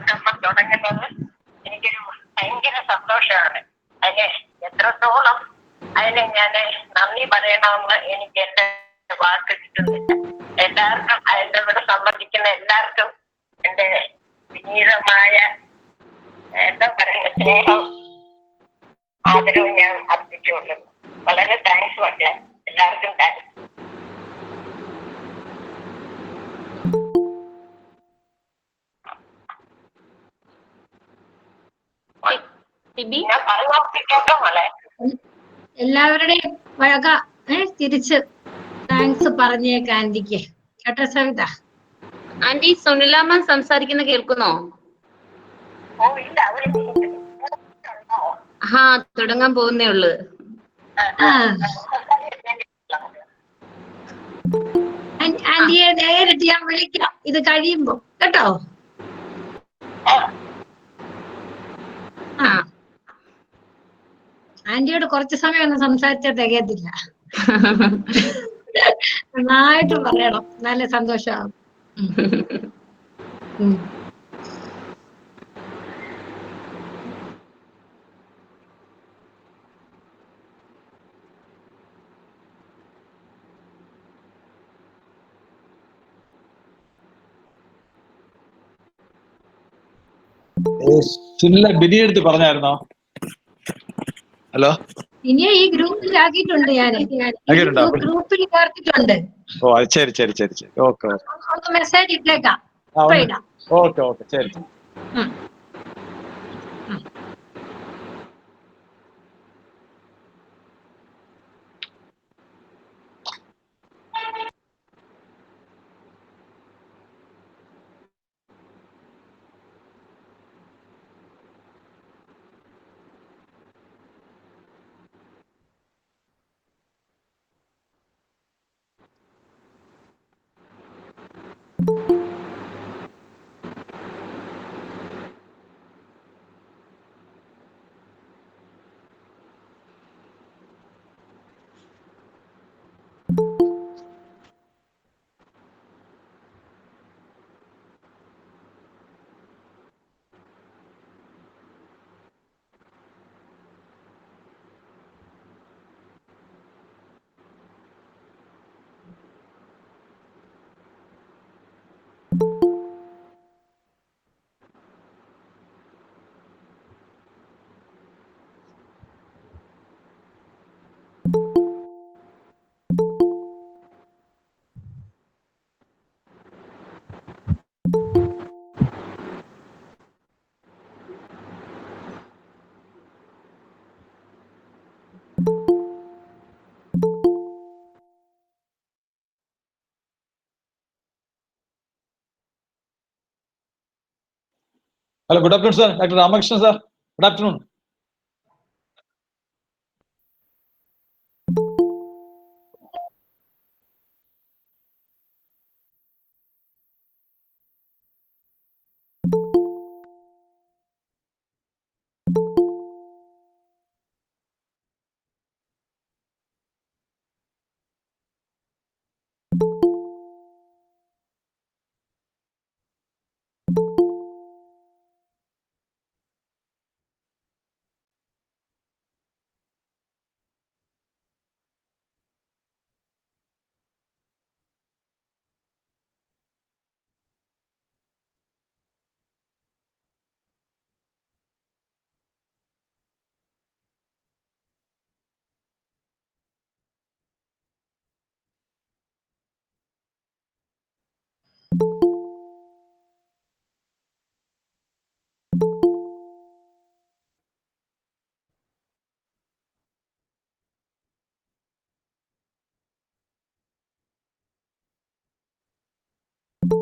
സംരംഭം തുടങ്ങുന്നത് എനിക്കൊരു ഭയങ്കര സന്തോഷമാണ്. അതിന് എത്രത്തോളം അതിന് ഞാൻ നന്ദി പറയണമെന്ന് എനിക്ക് എന്റെ വാക്ക് കിട്ടുന്നില്ല. എല്ലാവർക്കും അതിന്റെ കൂടെ സംബന്ധിക്കുന്ന എല്ലാവർക്കും എന്റെ വിനീതമായ എന്താ പറയുക സ്നേഹം ആദരവും ഞാൻ അർപ്പിച്ചുകൊള്ളുന്നു. വളരെ താങ്ക്സ് മക്കളെ, എല്ലാവർക്കും താങ്ക്സ്. ഞാൻ പറഞ്ഞോർപ്പിക്കേട്ടോ മോളെ. എല്ലാവരുടെയും വഴക തിരിച്ച് താങ്ക്സ് പറഞ്ഞേക്ക ആന്റിക്ക് കേട്ടോ സവിത. ആന്റി സുനിലാമ്മ സംസാരിക്കുന്ന കേൾക്കുന്നോ? ഓ ഇല്ല, ഹാ തുടങ്ങാൻ പോകുന്നേ ഉള്ളു. ആന്റിയെ നേരിട്ട് ഞാൻ വിളിക്കാം ഇത് കഴിയുമ്പോ കേട്ടോ. ആന്റിയോട് കുറച്ച് സമയം ഒന്നും സംസാരിച്ചാൽ തികയത്തില്ല. നന്നായിട്ട് പറയണം, നല്ല സന്തോഷമാകും. സുനില ബിനി എടുത്ത് പറഞ്ഞായിരുന്നോ? ഹലോ, ഇനിയെ ഈ ഗ്രൂപ്പിലാക്കിയിട്ടുണ്ട്, ഞാൻ ഗ്രൂപ്പിൽ ചേർത്തിട്ടുണ്ട്. ഓ ശരി ശരി ശരി ശരി, ഓക്കെ ഒന്ന് മെസ്സേജ് ഇട്ടേക്കാം. ഓക്കെ ഓക്കെ ശരി. Hello, good afternoon, sir. Dr. Ramakrishnan, sir. Good afternoon.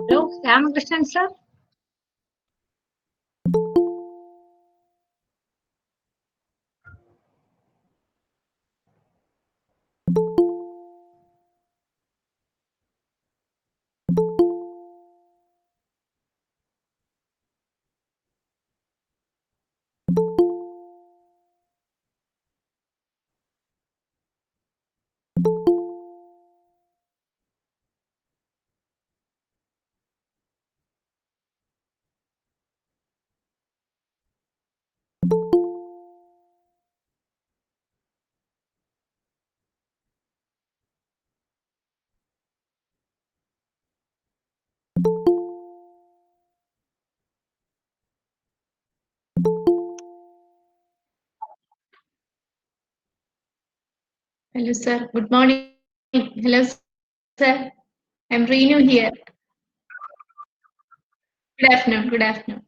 Hello, Ramakrishnan, sir. Hello, sir. Good morning. Hello, sir. I'm Reenu here. Good afternoon. Good afternoon.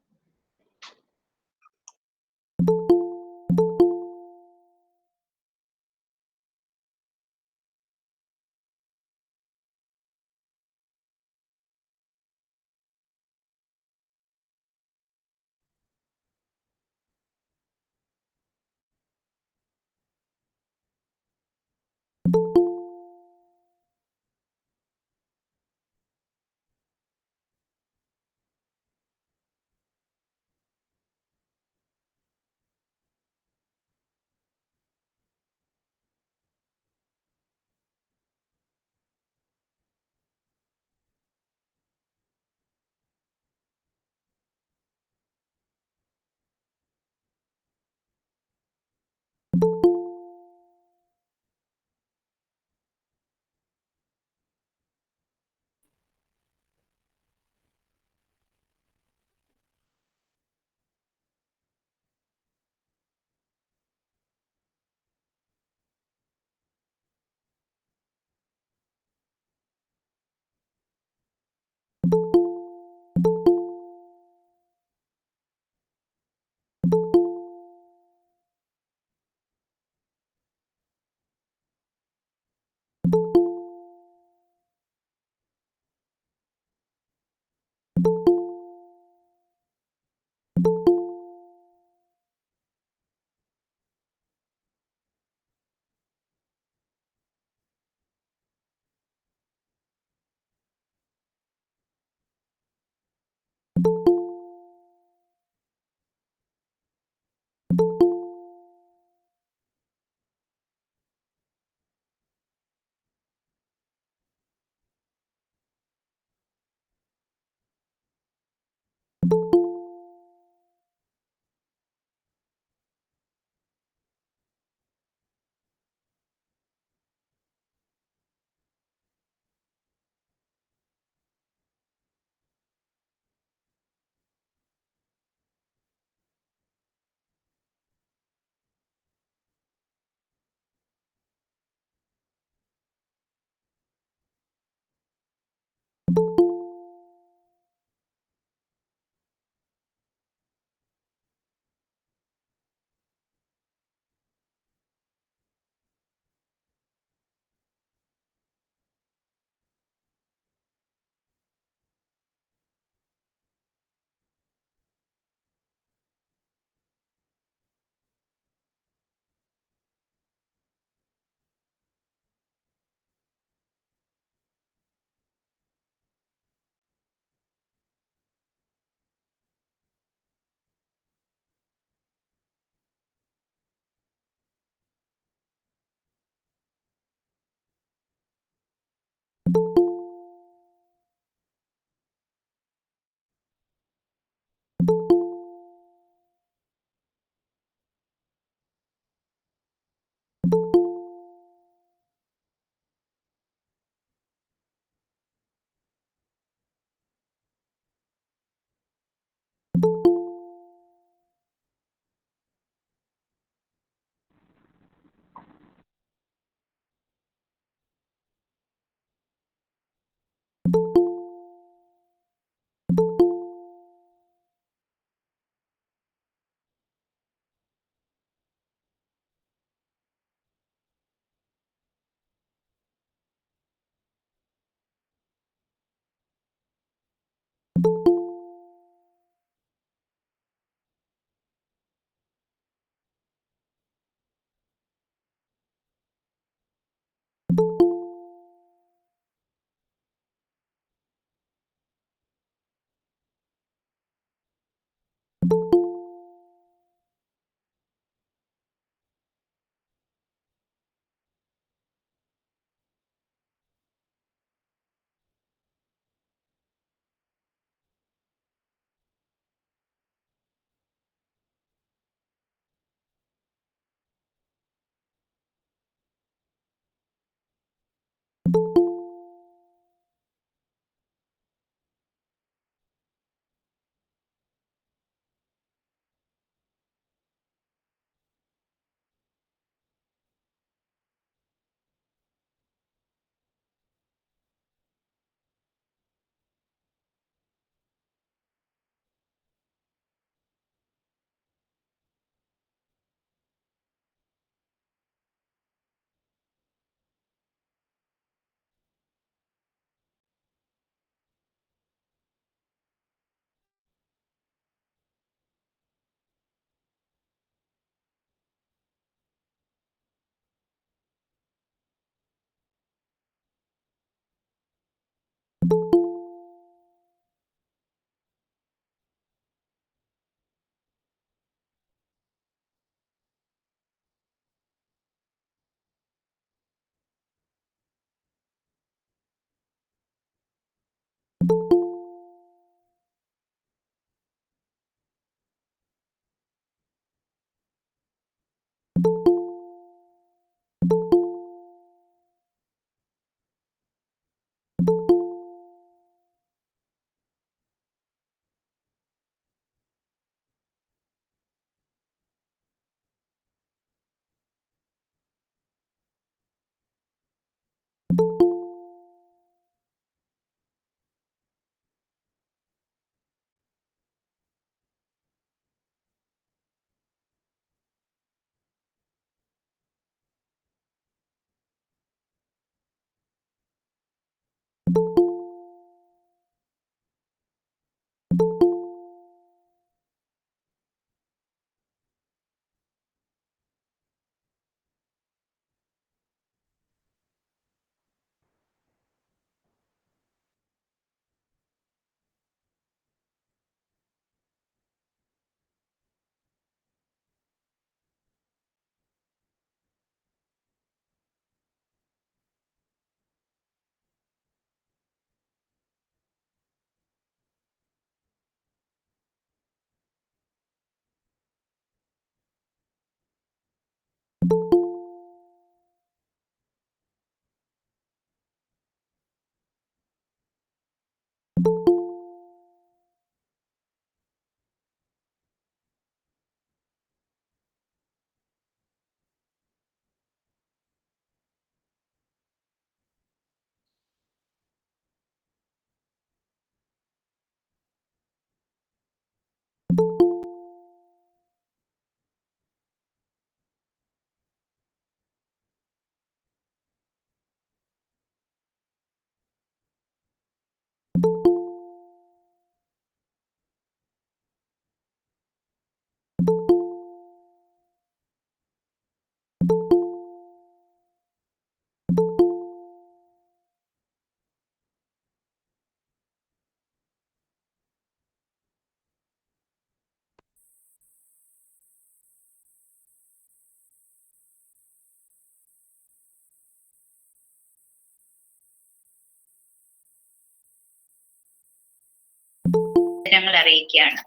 വിവരങ്ങൾ അറിയിക്കുകയാണ്.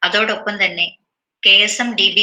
അതോടൊപ്പം തന്നെ KSMDB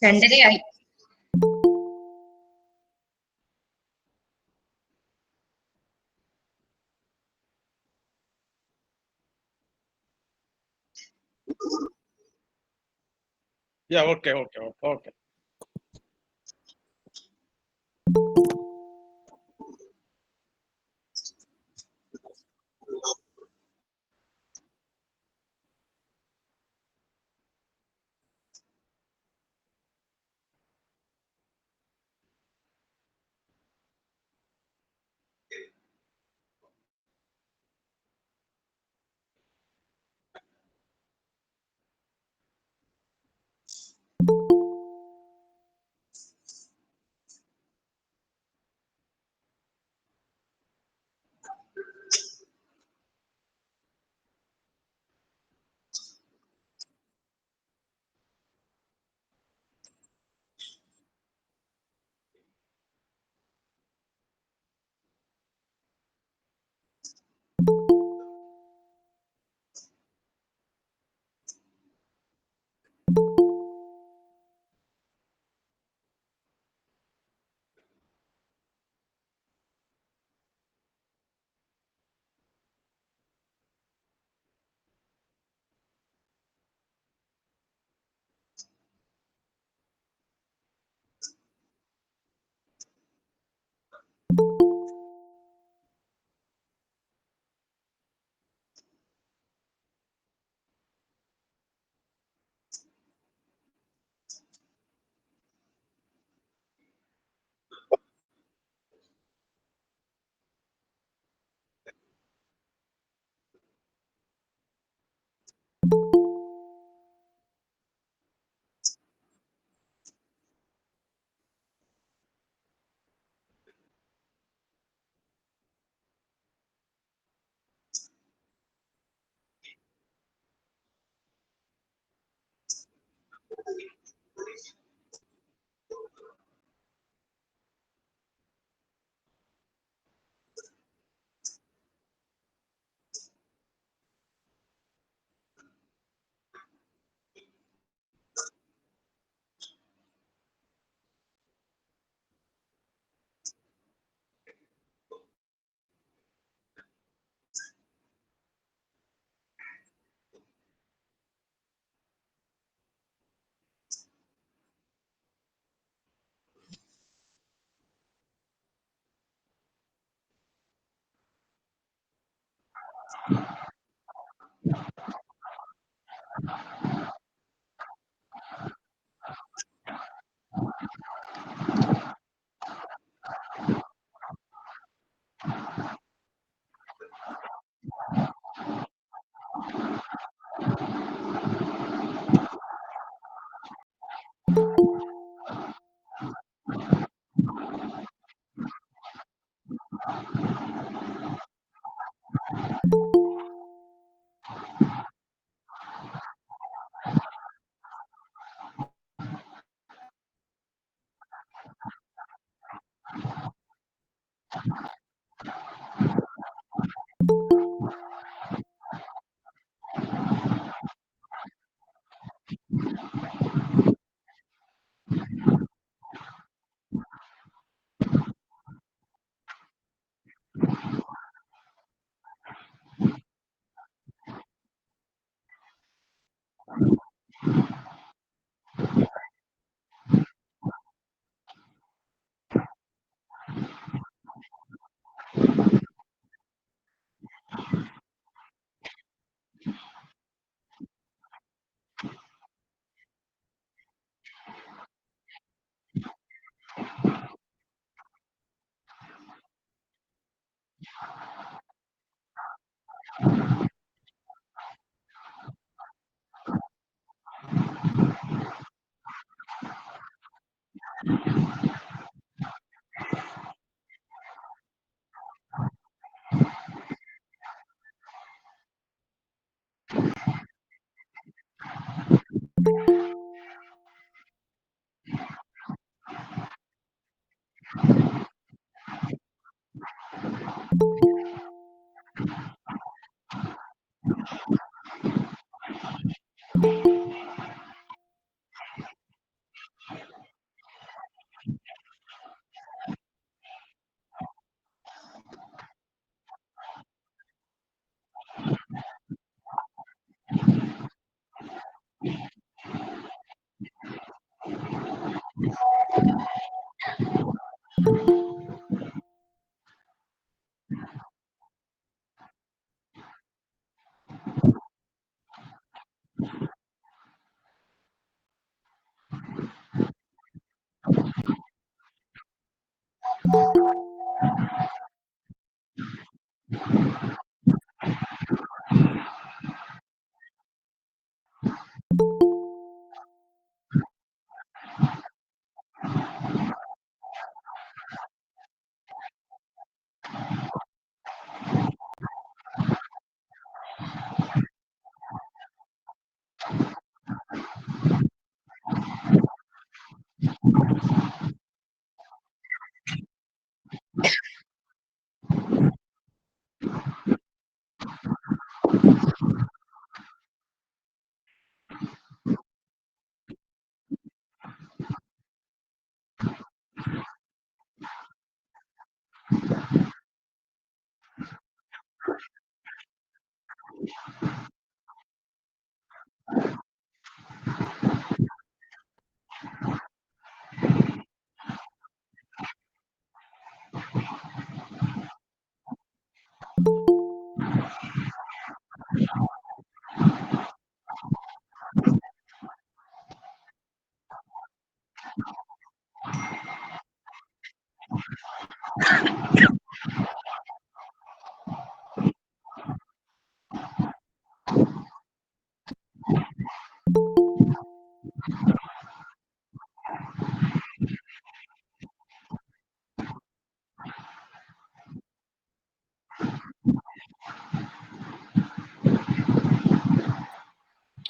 2:30 Yeah, okay.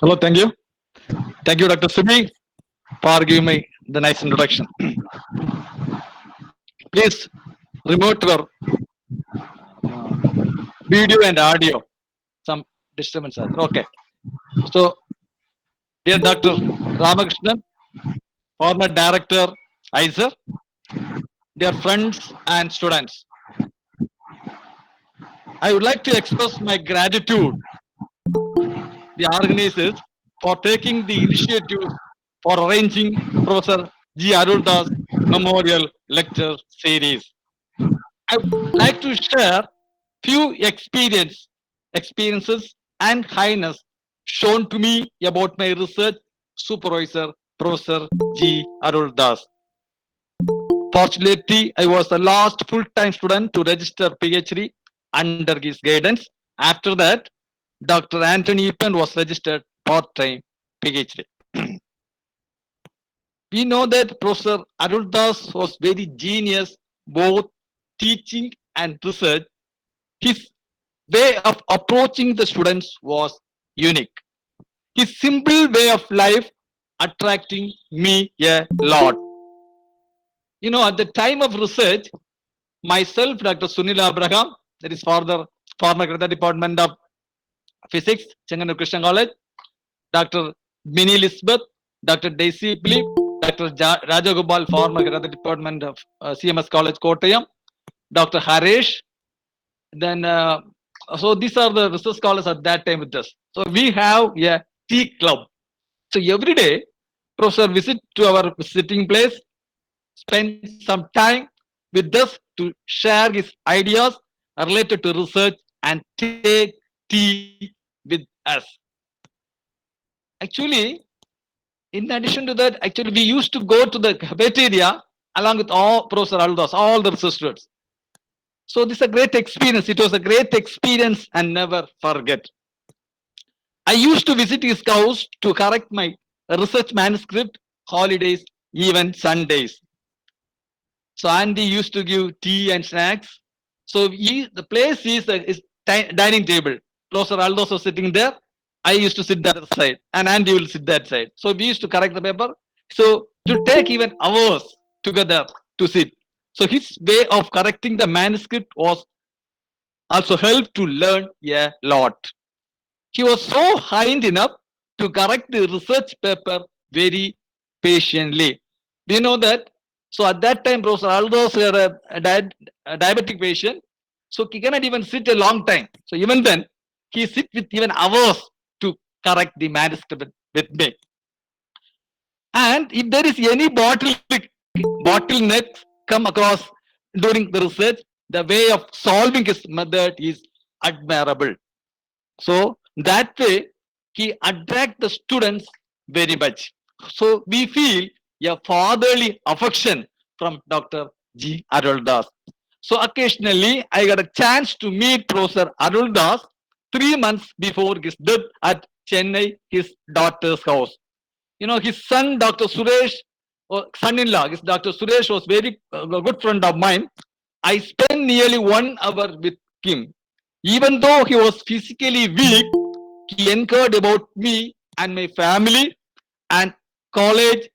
Hello, thank you. Thank you, Dr. Sibi, for giving me the nice introduction. Please remote your video and audio. Some disturbance. Okay. So, dear Dr. Ramakrishnan, former director, ISER, dear friends and students, I would like to express my gratitude to the organizers for taking the initiative for arranging Professor G. Aruldas Memorial Lecture Series. I would like to share few experiences and highness shown to me about my research supervisor, Professor G. Aruldas. Fortunately, I was the last full-time student to register PhD under his guidance. After that, Dr. Anthony Eppen was registered part-time PhD. We know that Professor Aruldas was very genius, both teaching and research. His way of approaching the students was unique. His simple way of life attracting me a lot. You know, at the time of research, myself, Dr. Sunil Abraham, that is former Department of Physics, Chenganur Krishna College, Dr. Minnie Elizabeth, Dr. Daisy Philip, Dr. Rajagopal, former Department of CMS College, Kottayam, Dr. Harish. Then, so these are the research scholars at that time with us. So we have a tea club. So every day, Professor visit to our visiting place, spend some time with us to share his ideas related to research and take tea with us. Actually, in addition to that, actually we used to go to the cafeteria along with all Professor Aruldas, all the research students. So this is a great experience. It was a great experience and never forget. I used to visit his house to correct my research manuscript, holidays, even Sundays. So Andy used to give tea and snacks. So the place is dining table. Professor Aruldas was sitting there. I used to sit that side and Andy will sit that side. So we used to correct the paper. So to take even hours together to sit. So his way of correcting the manuscript was also helped to learn a lot. He was so kind enough to correct the research paper very patiently. We know that. So at that time, Professor Aruldas was a diabetic patient. So he cannot even sit a long time. So even then, he sit with even hours to correct the manuscript with me. And if there is any bottleneck come across during the research, the way of solving his method is admirable. So that way, he attracts the students very much. So we feel a fatherly affection from Dr. G. Aruldas. So occasionally, I got a chance to meet Professor Aruldas 3 months before his death at Chennai, his daughter's house. You know, his son, Dr. Suresh, son-in-law, Dr. Suresh was very good friend of mine. I spent nearly 1 hour with him. Even though he was physically weak, he inquired about me and my family and college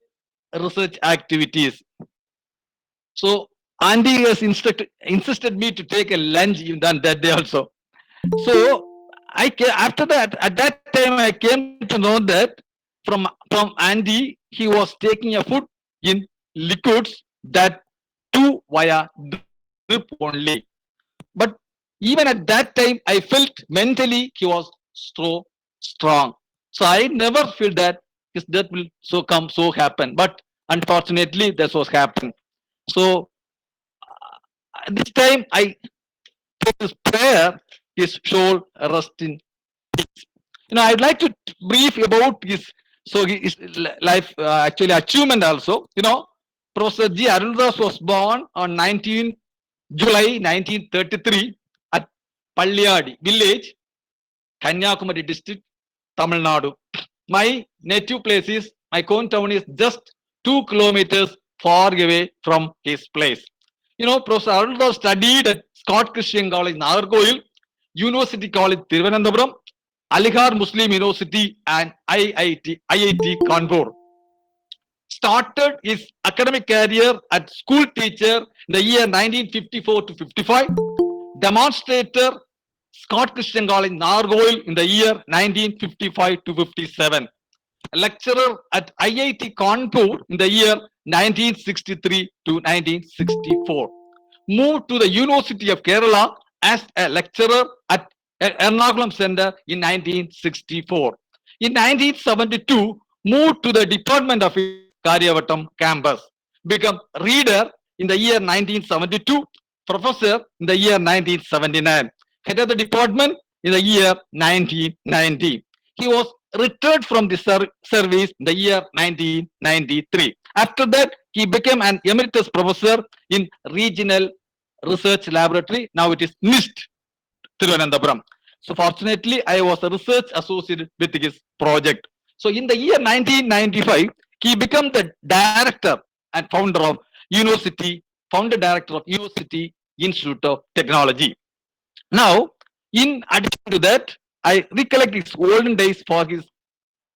research activities. So Andy has insisted me to take a lunch even that day also. So after that, at that time, I came to know that from Andy, he was taking a food in liquids that too via drip only. But even at that time, I felt mentally he was so strong. So I never feel that his death will so happen. But unfortunately, this was happened. So this time I his prayer, his soul rest in peace. I'd like to brief about his life actually achievement also. Professor G. Aruldas was born on 19 July 1933 at Palliyadi village, Kanyakumari district, Tamil Nadu. My native place is, my hometown is just 2 kilometers far away from his place. Professor Aruldas studied at Scott Christian College, Nagarkoil, University College, Thiruvananthapuram, Aligarh Muslim University, and IIT Kanpur. Started his academic career as school teacher in the year 1954 to 55. Demonstrator, Scott Christian College, Nagarkoil in the year 1955 to 57. Lecturer at IIT Kanpur in the year 1963 to 1964. Moved to the University of Kerala as a lecturer at Ernakulam Center in 1964. In 1972, moved to the Department of Karyavatam campus. Become reader in the year 1972, professor in the year 1979. Head of the department in the year 1990. He was retired from the service in the year 1993. After that, he became an emeritus professor in Regional Research Laboratory. Now it is NIST, Thiruvananthapuram. So fortunately, I was a research associate with his project. So in the year 1995, he became the director and founder of University Institute of Technology. Now, in addition to that, I recollect his olden days for his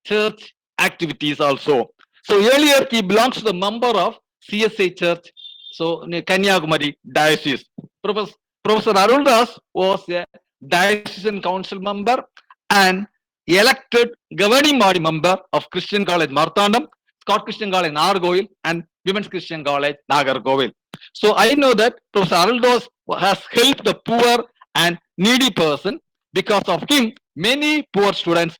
church activities also. So earlier he belongs to the member of CSI Church, so Kanyakumari Diocese. Professor Aruldas was a diocesan council member and elected governing body member of Christian College Marthandam, Scott Christian College Nagarkoil, and Women's Christian College Nagarkoil. So I know that Professor Aruldas has helped the poor and needy person. Because of him, many poor students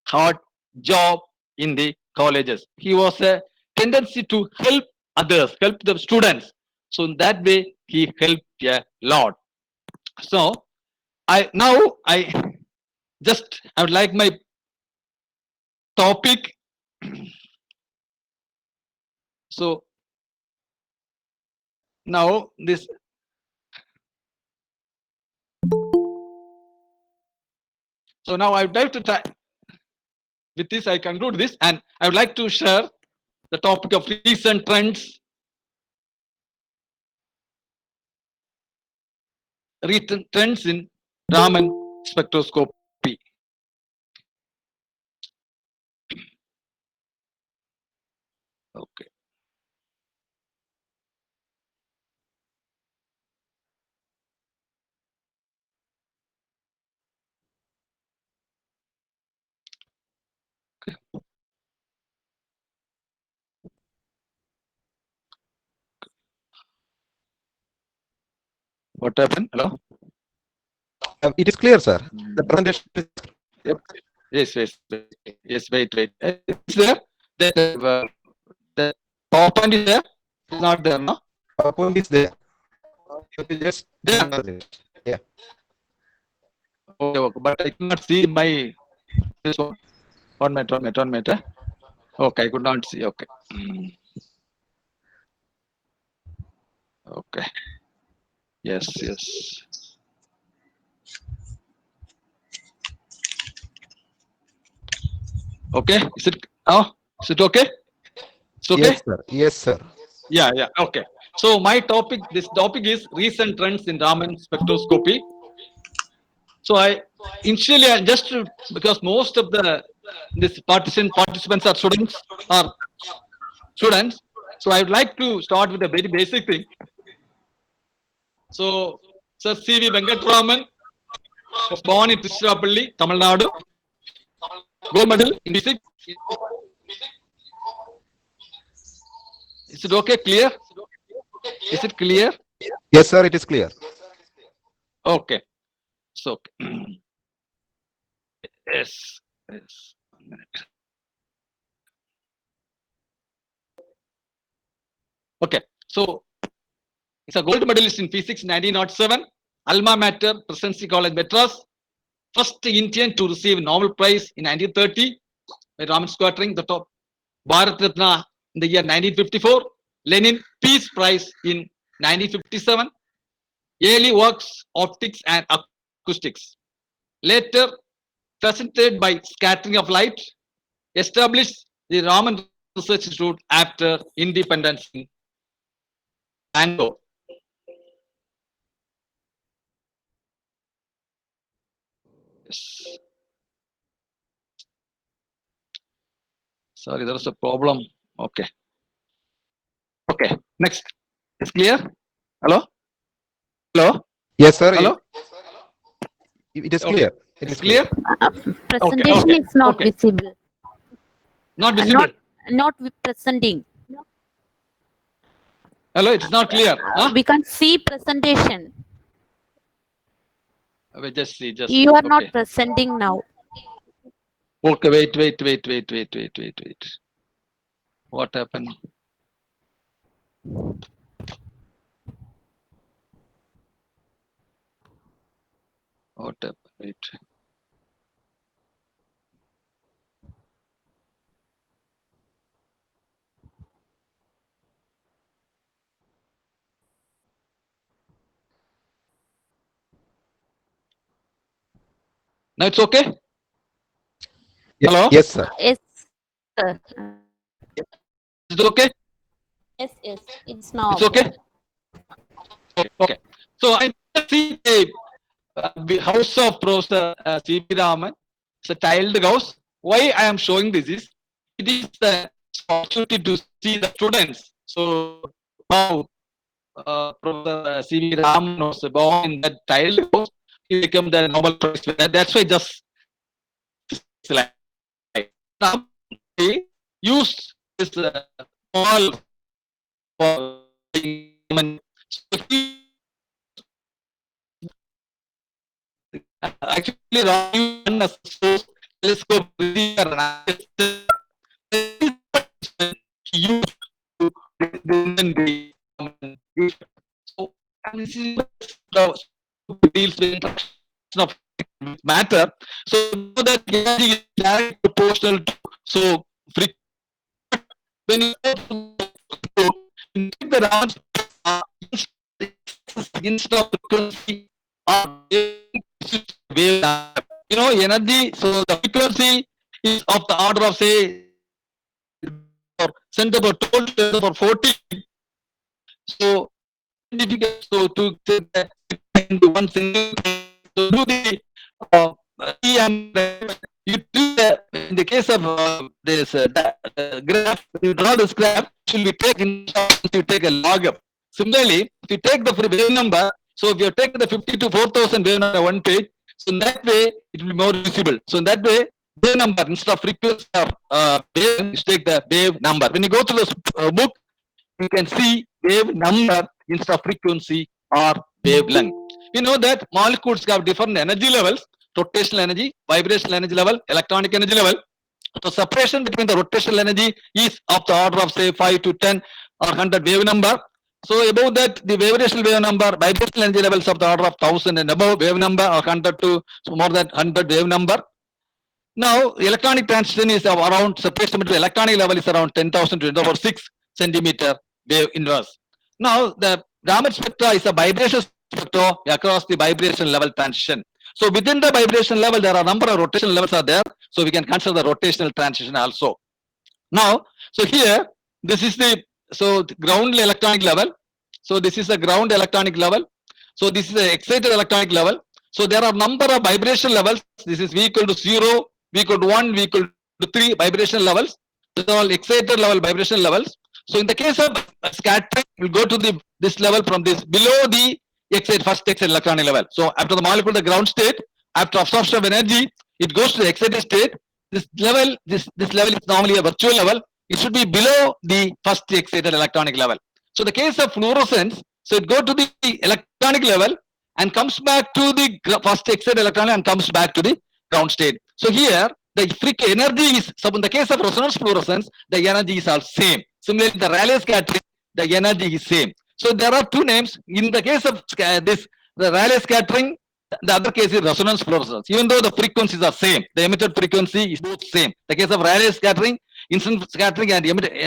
had job in the colleges. He was a tendency to help others, help the students. So in that way, he helped a lot. So I would like my topic. So now this. So now I would like to try, with this I conclude this, and I would like to share the topic of recent trends in Raman spectroscopy. Okay. What happened? Hello? It is clear, sir. The presentation is Yep. Yes, wait. Is there? The PowerPoint is there? It's not there, no? PowerPoint is there. Just There. yeah. Okay, but I cannot see my this one. 1 minute. Okay, I could not see. Okay. Okay. Yes. Okay. Is it okay? It's okay? Yes, sir. Yeah. Okay. So this topic is recent trends in Raman spectroscopy. So because most of this participants are students. So I would like to start with a very basic thing. So Sir C.V. Venkatraman was born in Tiruchirappalli, Tamil Nadu. Gold medal in physics. Is it okay? Clear? Is it clear? Yes, sir. It is clear. Okay. So Yes. Yes. 1 minute. Okay. So it's a gold medalist in physics 1907. Alma Mater, Presidency College, Madras. First Indian to receive Nobel Prize in 1930 by Raman Squattering, the top. Bharat Ratna in the year 1954. Lenin Peace Prize in 1957. Early works, optics and acoustics. Later, fascinated by scattering of light, established the Raman Research Institute after independence in Bangalore. Yes. Sorry, there is a problem. Okay. Okay. Next. It's clear? Hello? Hello? Yes, sir. Hello? It is Okay. clear. It It's is clear. clear? Presentation okay, is not okay. visible. Not visible. Not presenting. Hello, it's not clear. Huh? We can see presentation. Wait, just see. Just You are not okay. presenting now. Okay, wait. What happened? What happened? Wait. Now it's okay? Hello? Yes, sir. Yes, sir. Is it okay? Yes, it's now. It's okay? Okay. So I see the house of Professor C.V. Raman. It's a tiled house. Why I am showing this is, it is the opportunity to see the students. So how Professor C.V. Raman was born in that tiled house, he became the Nobel Prize winner. That's why just like now they used this small for human. So actually run a source telescope used to so this is the deals with interaction of matter. So that energy is directly proportional to so when you take the rounds instead of frequency wave, energy. So the frequency is of the order of say center for 12 for 40. So difficult to take that into one single. So do the you do in the case of this graph, you draw this graph, you take a log up. Similarly, if you take the wave number, so if you take the 50 to 4,000 wave number one page, so in that way it will be more visible. So in that way, wave number instead of frequency of wave, you take the wave number. When you go to the book, you can see wave number instead of frequency or wavelength. We know that molecules have different energy levels: rotational energy, vibrational energy level, electronic energy level. So separation between the rotational energy is of the order of say 5 to 10 or 100 wave number. So above that, the vibrational wave number, vibrational energy levels of the order of 1000 and above wave number, or 100 to more than 100 wave number. Now electronic transition is around, separation between electronic level is around 10,000 to 10 over 6 centimeter wave inverse. Now the Raman spectra is a vibration spectra across the vibration level transition. So within the vibration level, there are a number of rotational levels are there. So we can consider the rotational transition also. Now, so here, this is the ground electronic level. So this is the ground electronic level. So this is the excited electronic level. So there are number of vibration levels. This is V equal to 0, V equal to 1, V equal to 3 vibration levels. These are all excited level vibration levels. So in the case of scattering, we'll go to this level from this below the first excited electronic level. So after the molecule, the ground state, after absorption of energy, it goes to the excited state. This level is normally a virtual level. It should be below the first excited electronic level. So the case of fluorescence, so it goes to the electronic level and comes back to the first excited electronic and comes back to the ground state. So here the energy is, so in the case of resonance fluorescence, the energy is all same. Similarly, the Rayleigh scattering, the energy is same. So there are two names. In the case of the Rayleigh scattering, the other case is resonance fluorescence. Even though the frequencies are same, the emitted frequency is both same. The case of Rayleigh scattering, incident scattering and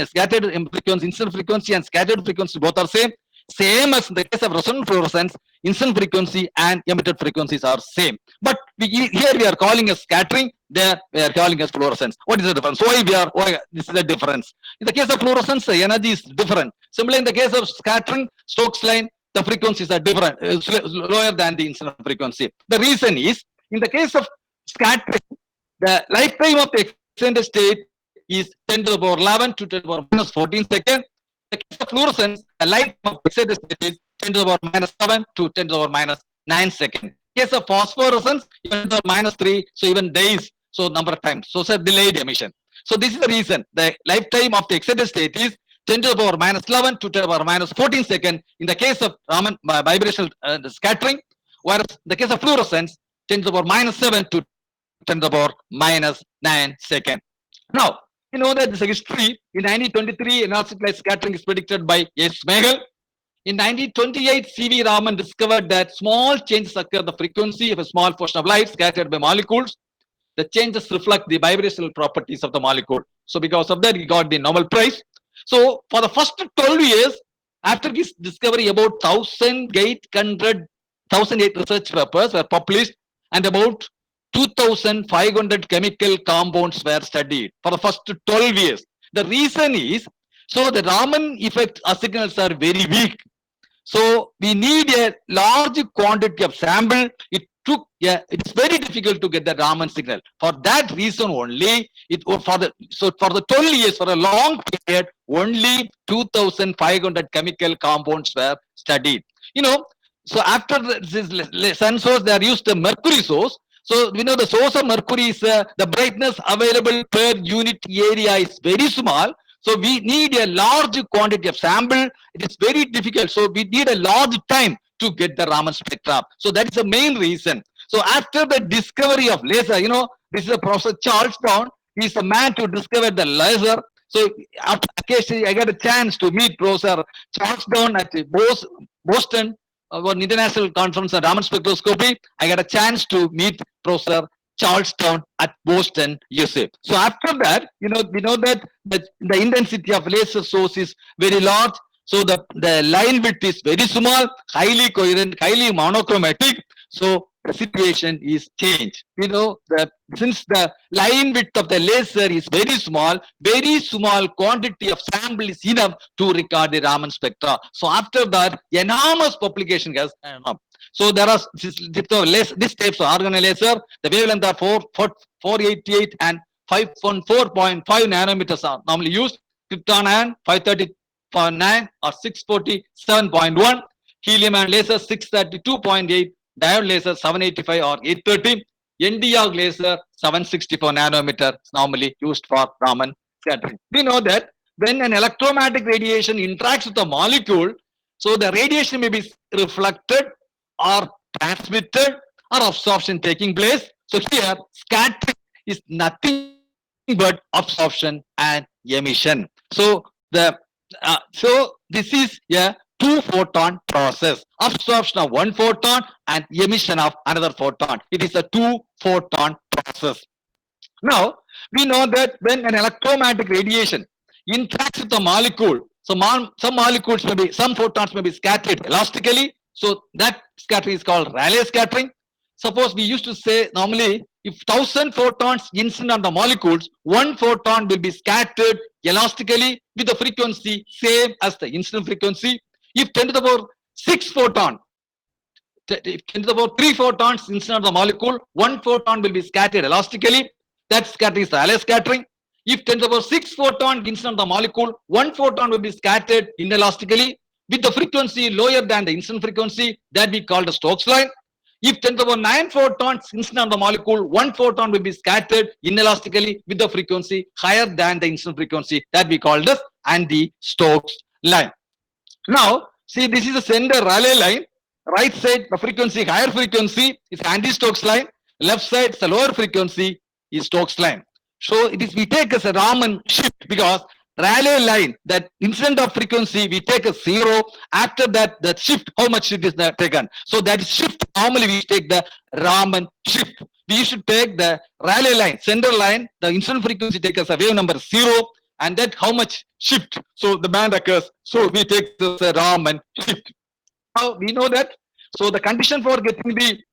scattered frequency, incident frequency and scattered frequency both are same. Same as in the case of resonance fluorescence, incident frequency and emitted frequencies are same. But here we are calling as scattering, there we are calling as fluorescence. What is the difference? Why this is the difference? In the case of fluorescence, the energy is different. Similarly, in the case of scattering, Stokes line, the frequencies are different, lower than the incident frequency. The reason is, in the case of scattering, the lifetime of the extended state is 10 to the power 11 to 10 to the power minus 14 seconds. In the case of fluorescence, the lifetime of the extended state is 10 to the power minus 7 to 10 to the power minus 9 seconds. In the case of phosphorescence, even to the minus 3, so even days, so number of times. So it's a delayed emission. So this is the reason the lifetime of the extended state is 10 to the power minus 11 to 10 to the power minus 14 seconds in the case of Raman vibrational scattering, whereas in the case of fluorescence, 10 to the power minus 7 to 10 to the power minus 9 seconds. Now, you know that this history in 1923, inertial light scattering is predicted by S. Megel. In 1928, C.V. Raman discovered that small changes occur in the frequency of a small portion of light scattered by molecules. The changes reflect the vibrational properties of the molecule. So because of that, he got the Nobel Prize. So for the first 12 years, after his discovery, about 1,008 research papers were published and about 2,500 chemical compounds were studied for the first 12 years. The reason is, so the Raman effect signals are very weak. So we need a large quantity of sample. It's very difficult to get the Raman signal. For that reason only, for the 12 years, for a long period, only 2,500 chemical compounds were studied. You know, so after this sun source, they are used the mercury source. So we know the source of mercury is the brightness available per unit area is very small. So we need a large quantity of sample. It is very difficult. So we need a large time to get the Raman spectra. So that is the main reason. So after the discovery of laser, you know, this is a Professor Charles Brown. He is the man to discover the laser. So after occasionally I got a chance to meet Professor Charles Brown at Boston, one international conference on Raman spectroscopy. I got a chance to meet Professor Charlestown at Boston, USA. So after that, you know, we know that the intensity of laser source is very large. So the line width is very small, highly coherent, highly monochromatic. So the situation is changed. You know, since the line width of the laser is very small quantity of sample is enough to record the Raman spectra. So after that, enormous publication has come up. So there are these types of organoid laser. The wavelength are 488 and 514.5 nanometers are normally used. Krypton ion 530.9 or 647.1. Helium ion laser 632.8. Diode laser 785 or 830. Nd:YAG laser 764 nanometer is normally used for Raman scattering. We know that when an electromagnetic radiation interacts with a molecule, so the radiation may be reflected or transmitted or absorption taking place. So here scattering is nothing but absorption and emission. So this is a 2-photon process. Absorption of one photon and emission of another photon. It is a 2-photon process. Now we know that when an electromagnetic radiation interacts with a molecule, so some photons may be scattered elastically. So that scattering is called Rayleigh scattering. Suppose we used to say normally if 1,000 photons incident on the molecules, one photon will be scattered elastically with the frequency same as the incident frequency. If 10 to the power 6 photon, if 10 to the power 3 photons incident on the molecule, one photon will be scattered elastically. That scattering is Rayleigh scattering. If 10 to the power 6 photon incident on the molecule, one photon will be scattered inelastically with the frequency lower than the incident frequency, that we call the Stokes line. If 10 to the power 9 photons incident on the molecule, one photon will be scattered inelastically with the frequency higher than the incident frequency, that we call this anti-Stokes line. Now, see, this is the center Rayleigh line. Right side, the frequency, higher frequency is anti-Stokes line. left side is a lower frequency is Stokes line. So it is we take as a Raman shift because Rayleigh line, that instant of frequency, we take a 0. After that, the shift, how much it is taken. So that shift, normally we take the Raman shift. We should take the Rayleigh line, center line, the instant frequency take as a wave number 0, and that how much shift. So the band occurs. So we take the Raman shift. Now we know that. So the condition for getting the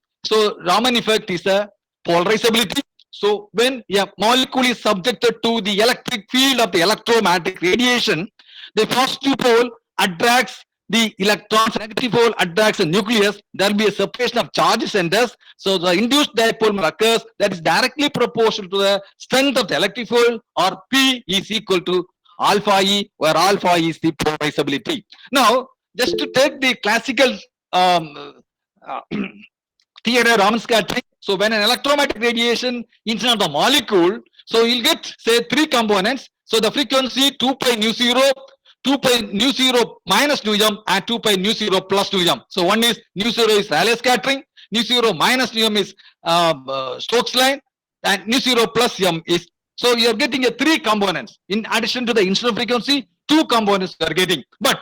Raman effect is a polarizability. So when a molecule is subjected to the electric field of the electromagnetic radiation, the positive pole attracts the electrons, negative pole attracts the nucleus. There will be a separation of charge centers. So the induced dipole occurs that is directly proportional to the strength of the electric field, or P is equal to alpha E, where alpha is the polarizability. Now, just to take the classical theory of Raman scattering. So when an electromagnetic radiation inside the molecule, so you'll get say 3 components. So the frequency 2 pi nu 0, 2 pi nu 0 minus nu m, and 2 pi nu 0 plus nu m. So one is nu 0 is Rayleigh scattering, nu 0 minus nu m is Stokes line, and nu 0 plus m is. So you are getting a 3 components in addition to the incident frequency. 2 components you are getting. But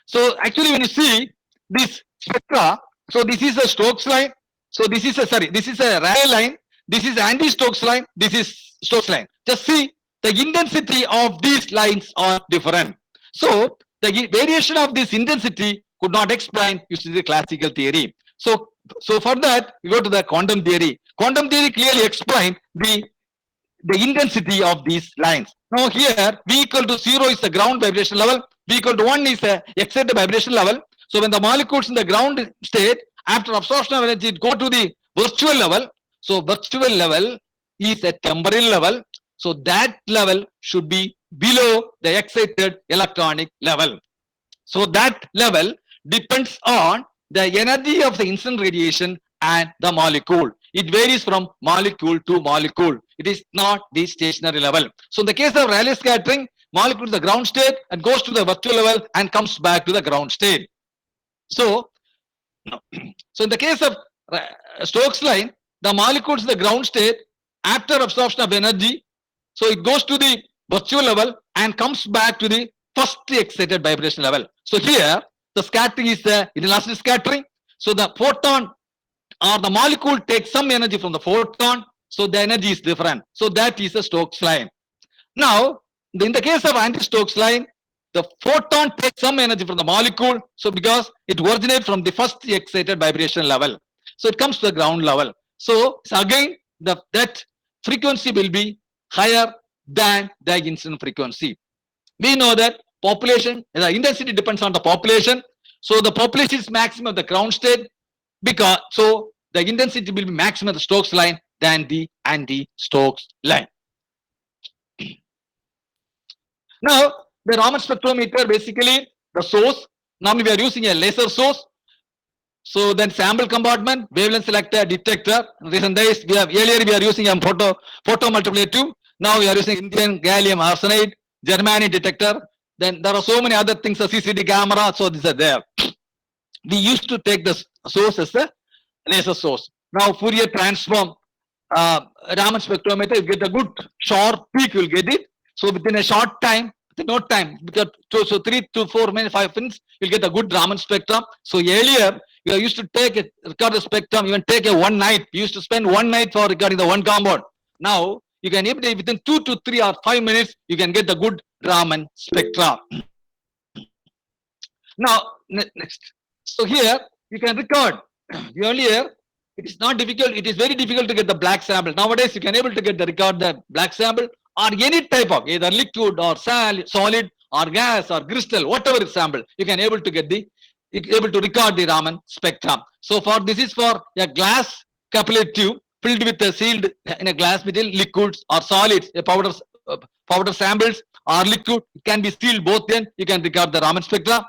so actually when you see this spectra, so this is a Stokes line. So this is a Rayleigh line, this is anti-Stokes line, this is Stokes line. Just see the intensity of these lines are different. So the variation of this intensity could not explain using the classical theory. So for that, we go to the quantum theory. Quantum theory clearly explains the intensity of these lines. Now here, V equal to 0 is the ground vibration level, V equal to 1 is the excited vibration level. So when the molecules in the ground state, after absorption of energy, it go to the virtual level. So virtual level is a temporal level. So that level should be below the excited electronic level. So that level depends on the energy of the instant radiation and the molecule. It varies from molecule to molecule. It is not the stationary level. So in the case of Rayleigh scattering, molecule is the ground state and goes to the virtual level and comes back to the ground state. So in the case of Stokes line, the molecule is the ground state after absorption of energy. So it goes to the virtual level and comes back to the first excited vibration level. So here the scattering is the inelastic scattering. So the photon or the molecule takes some energy from the photon. So the energy is different. So that is a Stokes line. Now, in the case of anti-Stokes line, the photon takes some energy from the molecule. So because it originates from the first excited vibration level. So it comes to the ground level. So again, that frequency will be higher than the instant frequency. We know that population, the intensity depends on the population. So the population is maximum at the ground state, because so the intensity will be maximum at the Stokes line than the anti-Stokes line. Now, the Raman spectrometer, basically the source. Normally we are using a laser source. So then sample compartment, wavelength selector, detector. Recent days earlier we are using a photo multiplier tube. Now we are using Indian gallium arsenide, germanium detector. Then there are so many other things, a CCD camera. So these are there. We used to take the source as a laser source. Now Fourier transform, Raman spectrometer, you get a good sharp peak, you will get it. So within a short time, no time, because so 3 to 4 minutes, 5 minutes, you'll get a good Raman spectrum. So earlier, you used to record the spectrum, even take a one night. You used to spend one night for recording the one compound. Now, you can even within 2 to 3 or 5 minutes, you can get the good Raman spectrum. Now, next. So here, you can record. Earlier, it is not difficult. It is very difficult to get the black sample. Nowadays, you can able to get the black sample or any type of either liquid or solid or gas or crystal, whatever is sample. You can able to get able to record the Raman spectrum. So for this is for a glass capillary tube filled with a sealed in a glass material, liquids or solids, a powder samples or liquid. It can be sealed both. Then you can record the Raman spectrum,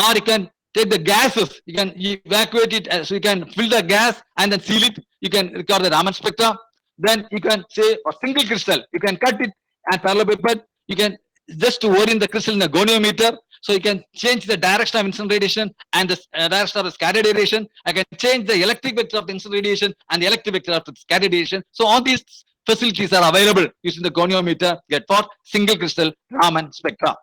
or you can take the gases. You can evacuate it, so you can fill the gas and then seal it. You can record the Raman spectrum. Then you can say a single crystal. You can cut it and parallelepiped. You can just to orient the crystal in a goniometer. So you can change the direction of incident radiation and the direction of the scattered radiation. I can change the electric vector of the incident radiation and the electric vector of the scattered radiation. So all these facilities are available using the goniometer get for single crystal Raman spectra.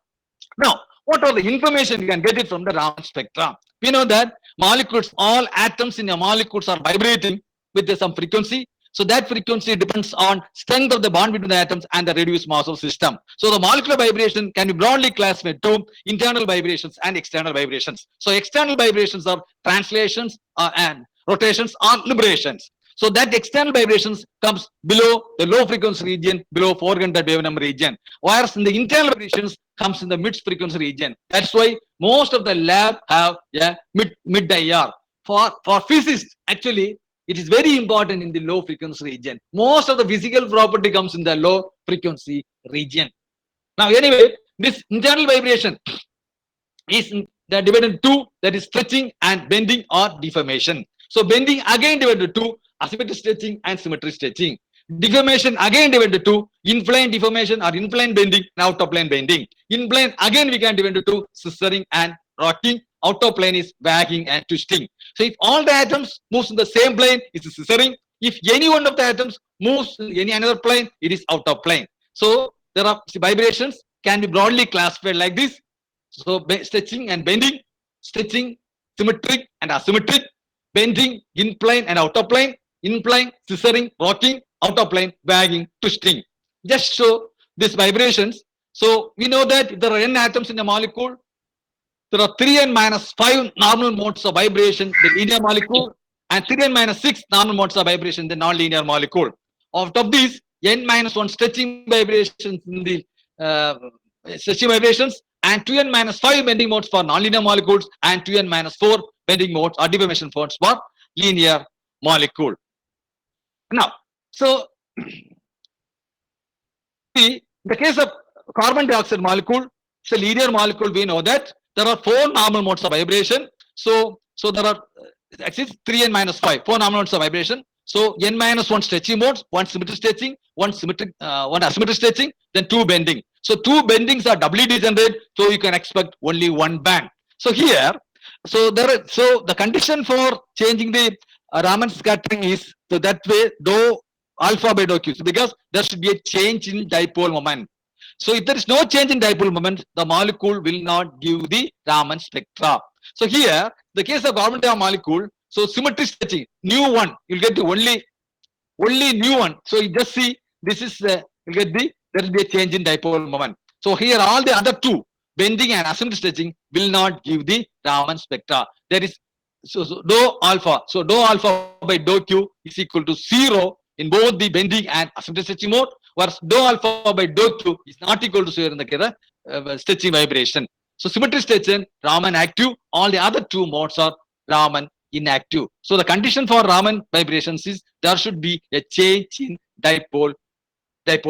Now, what are the information you can get it from the Raman spectra? We know that molecules, all atoms in your molecules are vibrating with some frequency. So that frequency depends on strength of the bond between the atoms and the reduced mass of system. So the molecular vibration can be broadly classified to internal vibrations and external vibrations. So external vibrations are translations and rotations or liberations. So that external vibrations comes below the low frequency region, below 400 wave number region. Whereas in the internal vibrations comes in the mid frequency region. That's why most of the lab have mid IR. For physicists, actually, it is very important in the low frequency region. Most of the physical property comes in the low frequency region. Now, anyway, this internal vibration is divided into two, that is stretching and bending or deformation. So bending again divided into asymmetric stretching and symmetric stretching. Deformation again divided into in-plane deformation or in-plane bending and out-of-plane bending. In-plane again we can divide into scissoring and rocking. Out-of-plane is wagging and twisting. So if all the atoms moves in the same plane, it is scissoring. If any one of the atoms moves in any another plane, it is out-of-plane. So there are vibrations can be broadly classified like this. So stretching and bending, stretching, symmetric and asymmetric, bending, in-plane and out-of-plane, in-plane, scissoring, rocking, out-of-plane, wagging, twisting. Just show these vibrations. So we know that if there are n atoms in a molecule, there are 3n minus 5 normal modes of vibration in the linear molecule and 3n minus 6 normal modes of vibration in the non-linear molecule. Out of these, n minus 1 stretching vibrations in the stretching vibrations and 2n minus 5 bending modes for non-linear molecules and 2n minus 4 bending modes or deformation modes for linear molecule. Now, so in the case of carbon dioxide molecule, it's a linear molecule. We know that there are 4 normal modes of vibration. So there are actually 3n minus 5, 4 normal modes of vibration. So n minus 1 stretching modes, 1 symmetric stretching, 1 asymmetric stretching, then 2 bending. So 2 bendings are doubly degenerate, so you can expect only 1 band. So here, so the condition for changing the Raman scattering is so that way dou alpha by dou q, because there should be a change in dipole moment. So if there is no change in dipole moment, the molecule will not give the Raman spectra. So here, the case of carbon dioxide molecule, so symmetric stretching, new one, you'll get the only new one. So you just see this is you get the there will be a change in dipole moment. So here all the other 2, bending and asymmetric stretching, will not give the Raman spectra. There is so dou alpha. So dou alpha by dou q is equal to 0 in both the bending and asymmetric stretching mode, whereas dou alpha by dou q is not equal to 0 in the case of stretching vibration. So symmetric stretching, Raman active, all the other 2 modes are Raman inactive. So the condition for Raman vibrations is there should be a change in dipole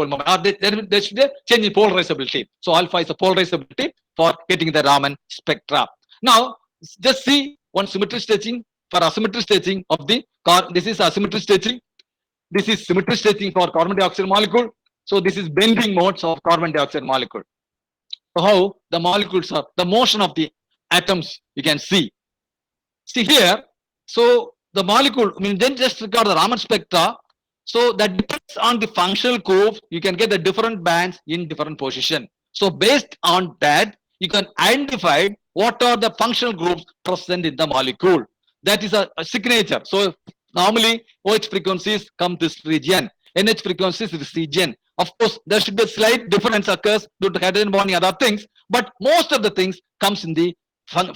moment, or there should be a change in polarizability. So alpha is a polarizability for getting the Raman spectra. Now just see one symmetric stretching for asymmetric stretching of the this is asymmetric stretching. This is symmetric stretching for carbon dioxide molecule. So this is bending modes of carbon dioxide molecule. So how the molecules are, the motion of the atoms you can see. See here, so the molecule, I mean, then just regard the Raman spectra. So that depends on the functional group, you can get the different bands in different position. So based on that, you can identify what are the functional groups present in the molecule. That is a signature. So normally OH frequencies come this region, NH frequencies this region. Of course, there should be a slight difference occurs due to hydrogen bonding and other things, but most of the things comes in the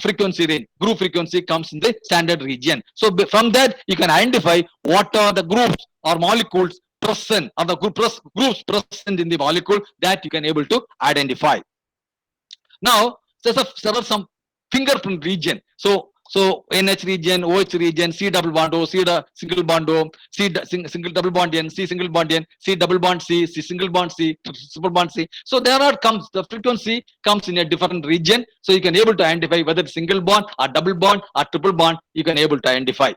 frequency range. Group frequency comes in the standard region. So from that, you can identify what are the groups or molecules present, or the groups present in the molecule that you can able to identify. Now, there are some fingerprint region. So NH region, OH region, C double bond O, C single bond O, C single double bond N, C single bond N, C double bond C, C single bond C, triple bond C. So there are the frequency comes in a different region. So you can able to identify whether it's single bond or double bond or triple bond, you can able to identify.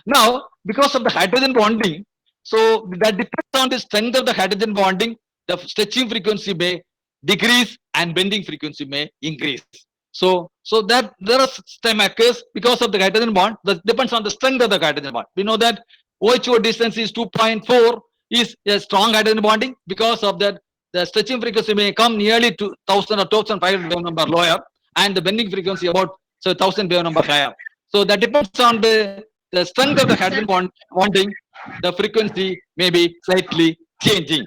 Now, because of the hydrogen bonding, so that depends on the strength of the hydrogen bonding, the stretching frequency may decrease and bending frequency may increase. So that there are stem occurs because of the hydrogen bond. That depends on the strength of the hydrogen bond. We know that OHO distance is 2.4 is a strong hydrogen bonding. Because of that, the stretching frequency may come nearly to 1000 or 1500 wave number lower, and the bending frequency about 1000 wave number higher. So that depends on the strength of the hydrogen bonding. The frequency may be slightly changing.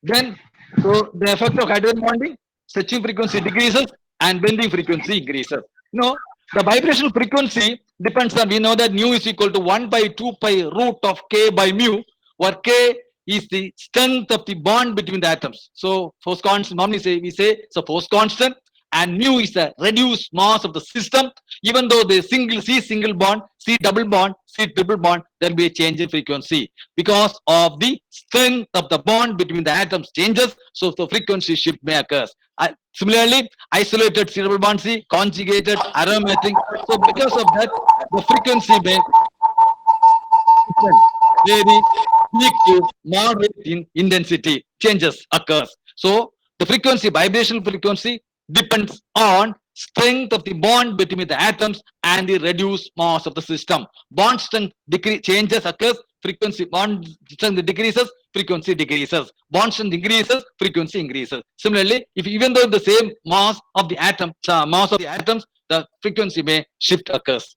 Then, so the effect of hydrogen bonding, stretching frequency decreases and bending frequency increases. No, the vibrational frequency depends on, we know that nu is equal to 1 by 2 pi root of k by mu, where k is the strength of the bond between the atoms. So force constant, normally we say it's a force constant, and mu is the reduced mass of the system. Even though the single bond, C double bond, C triple bond, there will be a change in frequency because of the strength of the bond between the atoms changes. So the frequency shift may occur. Similarly, isolated C double bond C, conjugated, aromatic. So because of that, the frequency may vary, peak to moderate in intensity changes occurs. So the frequency, vibrational frequency, depends on strength of the bond between the atoms and the reduced mass of the system. Bond strength changes occurs, frequency bond strength decreases, frequency decreases. Bond strength increases, frequency increases. Similarly, if even though the same mass of the atoms, the frequency may shift occurs.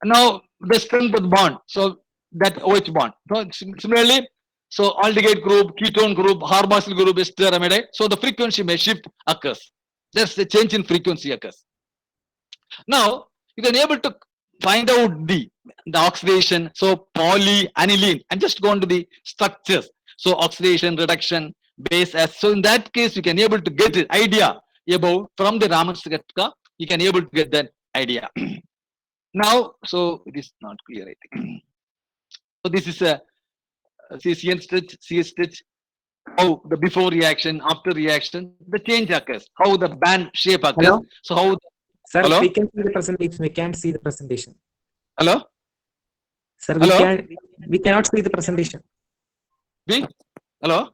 Now the strength of the bond, so that OH bond. So similarly, so aldehyde group, ketone group, carboxyl group, ester amide. So the frequency may shift occurs. There's a change in frequency occurs. Now you can able to find out the oxidation. So polyaniline. I'm just going to the structures. So oxidation, reduction, base S. So in that case, you can able to get an idea about from the Raman Spectra. You can able to get that idea. Now, so it is not clear, I think. So this is a CN stretch, CS stretch, how the before reaction, after reaction, the change occurs, how the band shape occurs. Hello? So how, Sir, hello? we can see the presentation. We can't see the presentation. Hello? Sir, Hello? we cannot see the presentation. Hello?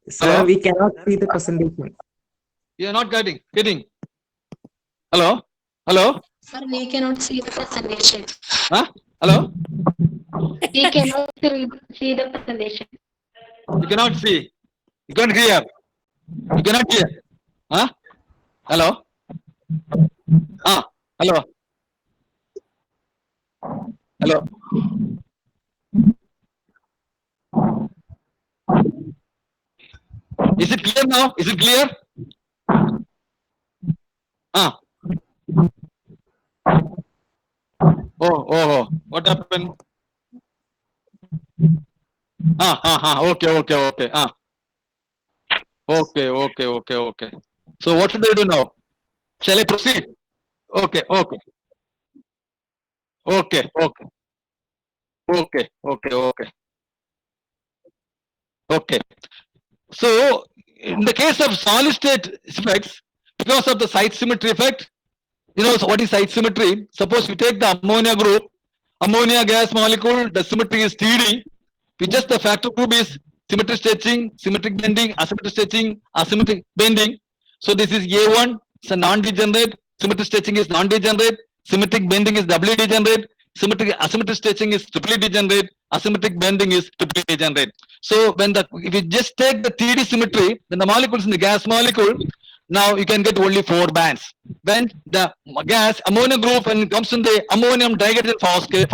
Sir, Hello? we cannot see the presentation. You are not getting. Hello? Hello? Sir, we cannot see the presentation. Huh? Hello? We cannot see the presentation. You cannot see. You can't hear. You cannot hear. Huh? Hello? Ah, hello? Hello? Is it clear now? Is it clear? Ah. Oh, what happened? Okay. Okay. So what should I do now? Shall I proceed? Okay. So in the case of solid state effects, because of the site symmetry effect, so what is site symmetry? Suppose we take the ammonia group, ammonia gas molecule, the symmetry is TD. We just the factor group is symmetric stretching, symmetric bending, asymmetric stretching, asymmetric bending. So this is A1, it's a non-degenerate, symmetric stretching is non-degenerate, symmetric bending is doubly degenerate, asymmetric stretching is triply degenerate, asymmetric bending is triply degenerate. So if you just take the TD symmetry, then the molecules in the gas molecule, now you can get only 4 bands. When the gas ammonia group, when it comes in the ammonium dihydrogen phosphate,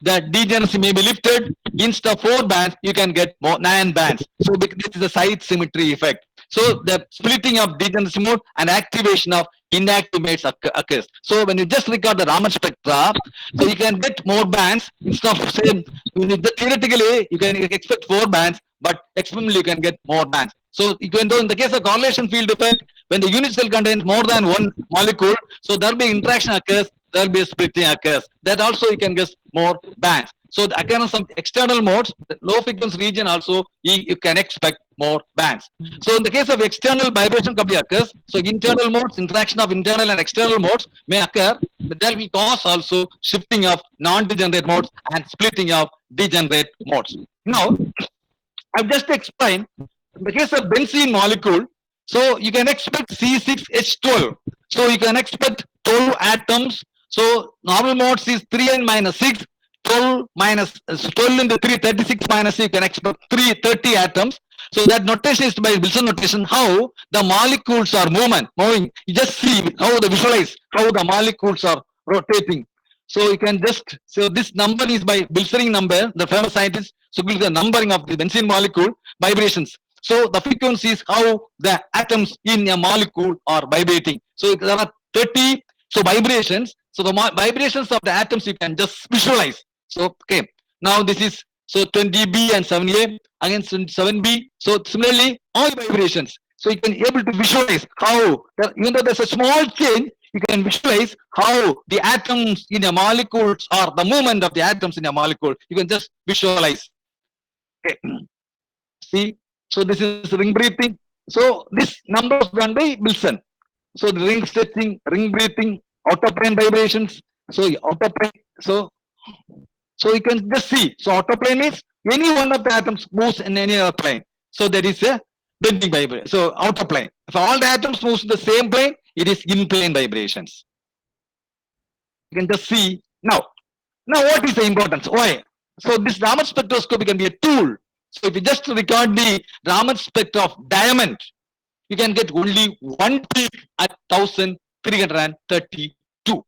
the degeneracy may be lifted. Instead of 4 bands, you can get 9 bands. So this is the site symmetry effect. So the splitting of degeneracy mode and activation of inactive modes occurs. So when you just record the Raman spectra, so you can get more bands instead of same. Theoretically, you can expect 4 bands, but experimentally you can get more bands. So even though in the case of correlation field effect, when the unit cell contains more than one molecule, so there will be interaction occurs, there will be a splitting occurs. That also you can get more bands. So the occurrence of external modes, the low frequency region also you can expect more bands. So in the case of external vibration coupling occurs, so internal modes, interaction of internal and external modes may occur, but there will cause also shifting of non-degenerate modes and splitting of degenerate modes. Now, I've just explained In the case of benzene molecule, so you can expect C6H12. So you can expect 12 atoms. So normal modes is 3n minus 6. 12 minus 12 into 3, 36 minus 6, you can expect 30 atoms. So that notation is by Wilson notation, how the molecules are moving. You just see how the visualize how the molecules are rotating. So you can just, so this number is by Wilsoning number, the famous scientist, so the numbering of the benzene molecule vibrations. So the frequency is how the atoms in a molecule are vibrating. So there are 30 vibrations. So the vibrations of the atoms you can just visualize. So okay, now this is so 20B and 7A against 7B. So similarly, all vibrations. So you can able to visualize how even though there's a small change, you can visualize how the atoms in a molecule or the movement of the atoms in a molecule. You can just visualize. Okay. See, so this is ring breathing. So this number is done by Wilson. So the ring stretching, ring breathing, outer plane vibrations. So outer plane. So you can just see. So outer plane means any one of the atoms moves in any other plane. So there is a bending vibration. So outer plane. If all the atoms moves in the same plane, it is in plane vibrations. You can just see now. Now what is the importance? Why? So this Raman spectroscopy can be a tool. So if you just record the Raman spectra of diamond, you can get only one peak at 1332.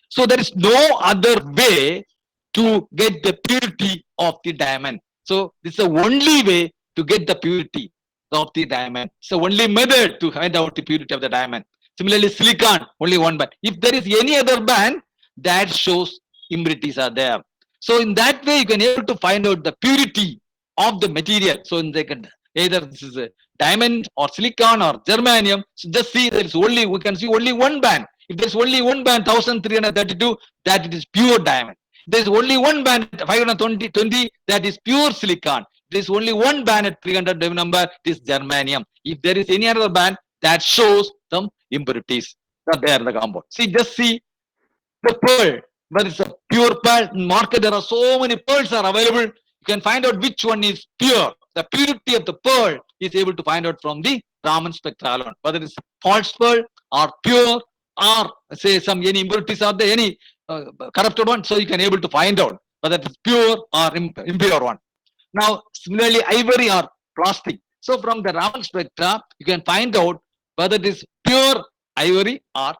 So there is no other way to get the purity of the diamond. So this is the only way to get the purity of the diamond. It's the only method to find out the purity of the diamond. Similarly, silicon, only one band. If there is any other band, that shows impurities are there. So in that way, you can able to find out the purity of the material. So in the, either this is a diamond or silicon or germanium. So just see there is only, we can see only one band. If there's only one band, 1332, that it is pure diamond. There is only one band at 520, that is pure silicon. There is only one band at 300 number, it is germanium. If there is any other band, that shows some impurities that there in the compound. See, just see the pearl. But it's a pure pearl. In market, there are so many pearls are available. You can find out which one is pure. The purity of the pearl is able to find out from the Raman spectra alone. Whether it's false pearl or pure, or say some any impurities are there, any corrupted one. So you can able to find out whether it's pure or impure one. Now, similarly, ivory or plastic. So from the Raman spectra, you can find out whether it is pure ivory or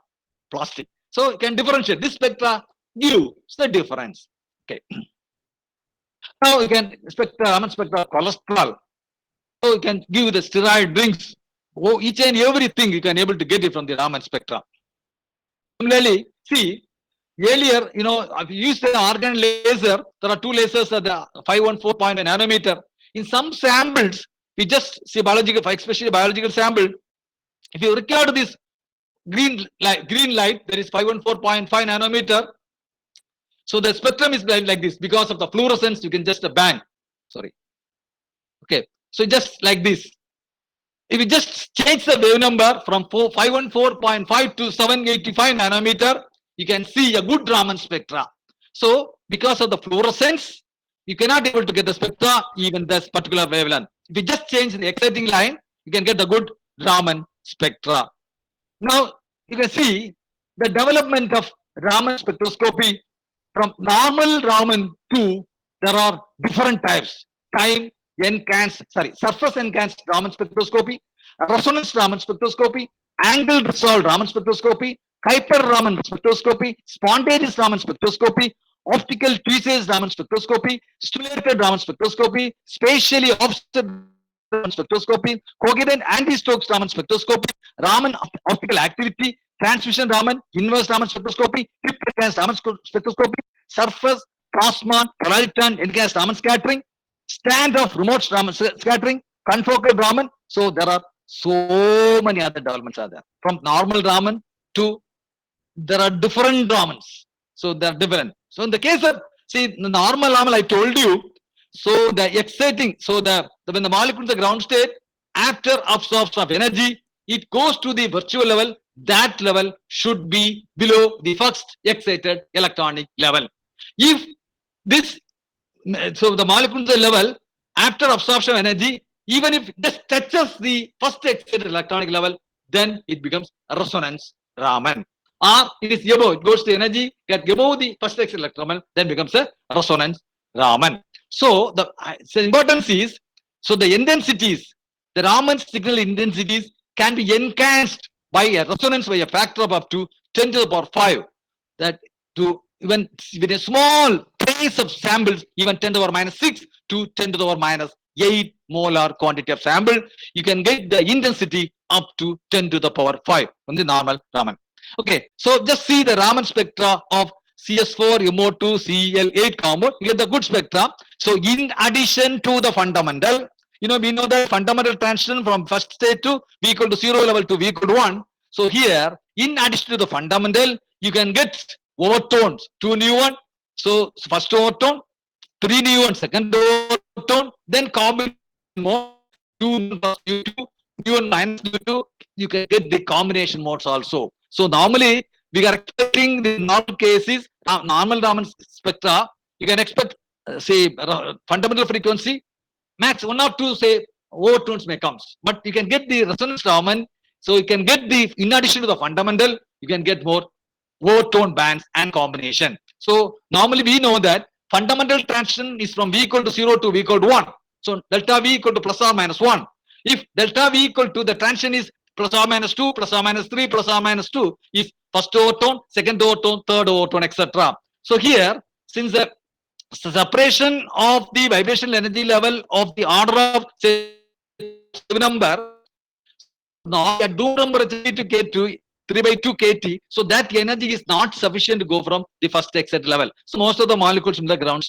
plastic. So you can differentiate. This spectra gives the difference. Okay. Now you can Raman spectra of cholesterol. So you can give the steroid drinks. Oh, each and everything you can able to get it from the Raman spectra. Similarly, see, earlier, if you use the argon laser, there are two lasers at the 514.9 nanometer. In some samples, we just see biological, especially biological sample. If you record this green light, there is 514.5 nanometer. So the spectrum is like this. Because of the fluorescence, you can just bang. Sorry. Okay. So just like this. If you just change the wave number from 514.5 to 785 nanometer, you can see a good Raman spectra. So because of the fluorescence, you cannot able to get the spectra even this particular wavelength. If you just change the exciting line, you can get the good Raman spectra. Now you can see the development of Raman spectroscopy. From normal Raman to there are different types. Surface enhanced Raman spectroscopy, resonance Raman spectroscopy, angle resolved Raman spectroscopy, Kuiper Raman spectroscopy, spontaneous Raman spectroscopy, optical tweezers Raman spectroscopy, stimulated Raman spectroscopy, spatially offset Raman spectroscopy, coherent anti-Stokes Raman spectroscopy, Raman optical activity, transmission Raman, inverse Raman spectroscopy, trip enhanced Raman spectroscopy, surface, plasma, polariton enhanced Raman scattering, standoff remote Raman scattering, confocal Raman. So there are so many other developments are there. From normal Raman to there are different Ramans. So they are different. So in the case of, see, the normal Raman I told you, so the exciting, so when the molecule is the ground state, after absorption of energy, it goes to the virtual level. That level should be below the first excited electronic level. If this, so the molecule level after absorption of energy, even if it just touches the first excited electronic level, then it becomes a resonance Raman. Or it is above, it goes to energy, get above the first excited electron level, then becomes a resonance Raman. So the importance is, so the intensities, the Raman signal intensities can be enhanced by a resonance by a factor of up to 10 to the power 5. That to even with a small trace of samples, even 10 to the power minus 6 to 10 to the power minus 8 molar quantity of sample, you can get the intensity up to 10 to the power 5 on the normal Raman. Okay, so just see the Raman spectra of CS4, MO2, Cl8 compound, you get the good spectra. So in addition to the fundamental, we know that fundamental transition from first state to V equal to 0 level to V equal to 1. So here, in addition to the fundamental, you can get overtones, 2 new one. So first overtone, 3 new one, second overtone, then combine more, 2 plus U2, new one minus U2, you can get the combination modes also. So normally, we are expecting the normal cases, normal Raman spectra, you can expect, say, fundamental frequency, max 1 or 2, say, overtones may come. But you can get the resonance Raman, so you can get the, in addition to the fundamental, you can get more overtone bands and combination. So normally we know that fundamental transition is from V equal to 0 to V equal to 1. So delta V equal to plus or minus 1. If delta V equal to the transition is plus or minus 2, plus or minus 3, plus or minus 2, is first overtone, second overtone, third overtone, etc. So here, since the separation of the vibrational energy level of the order of, say, number, now a do number to get to 3 by 2 kT, so that energy is not sufficient to go from the first excited level. So most of the molecules in the ground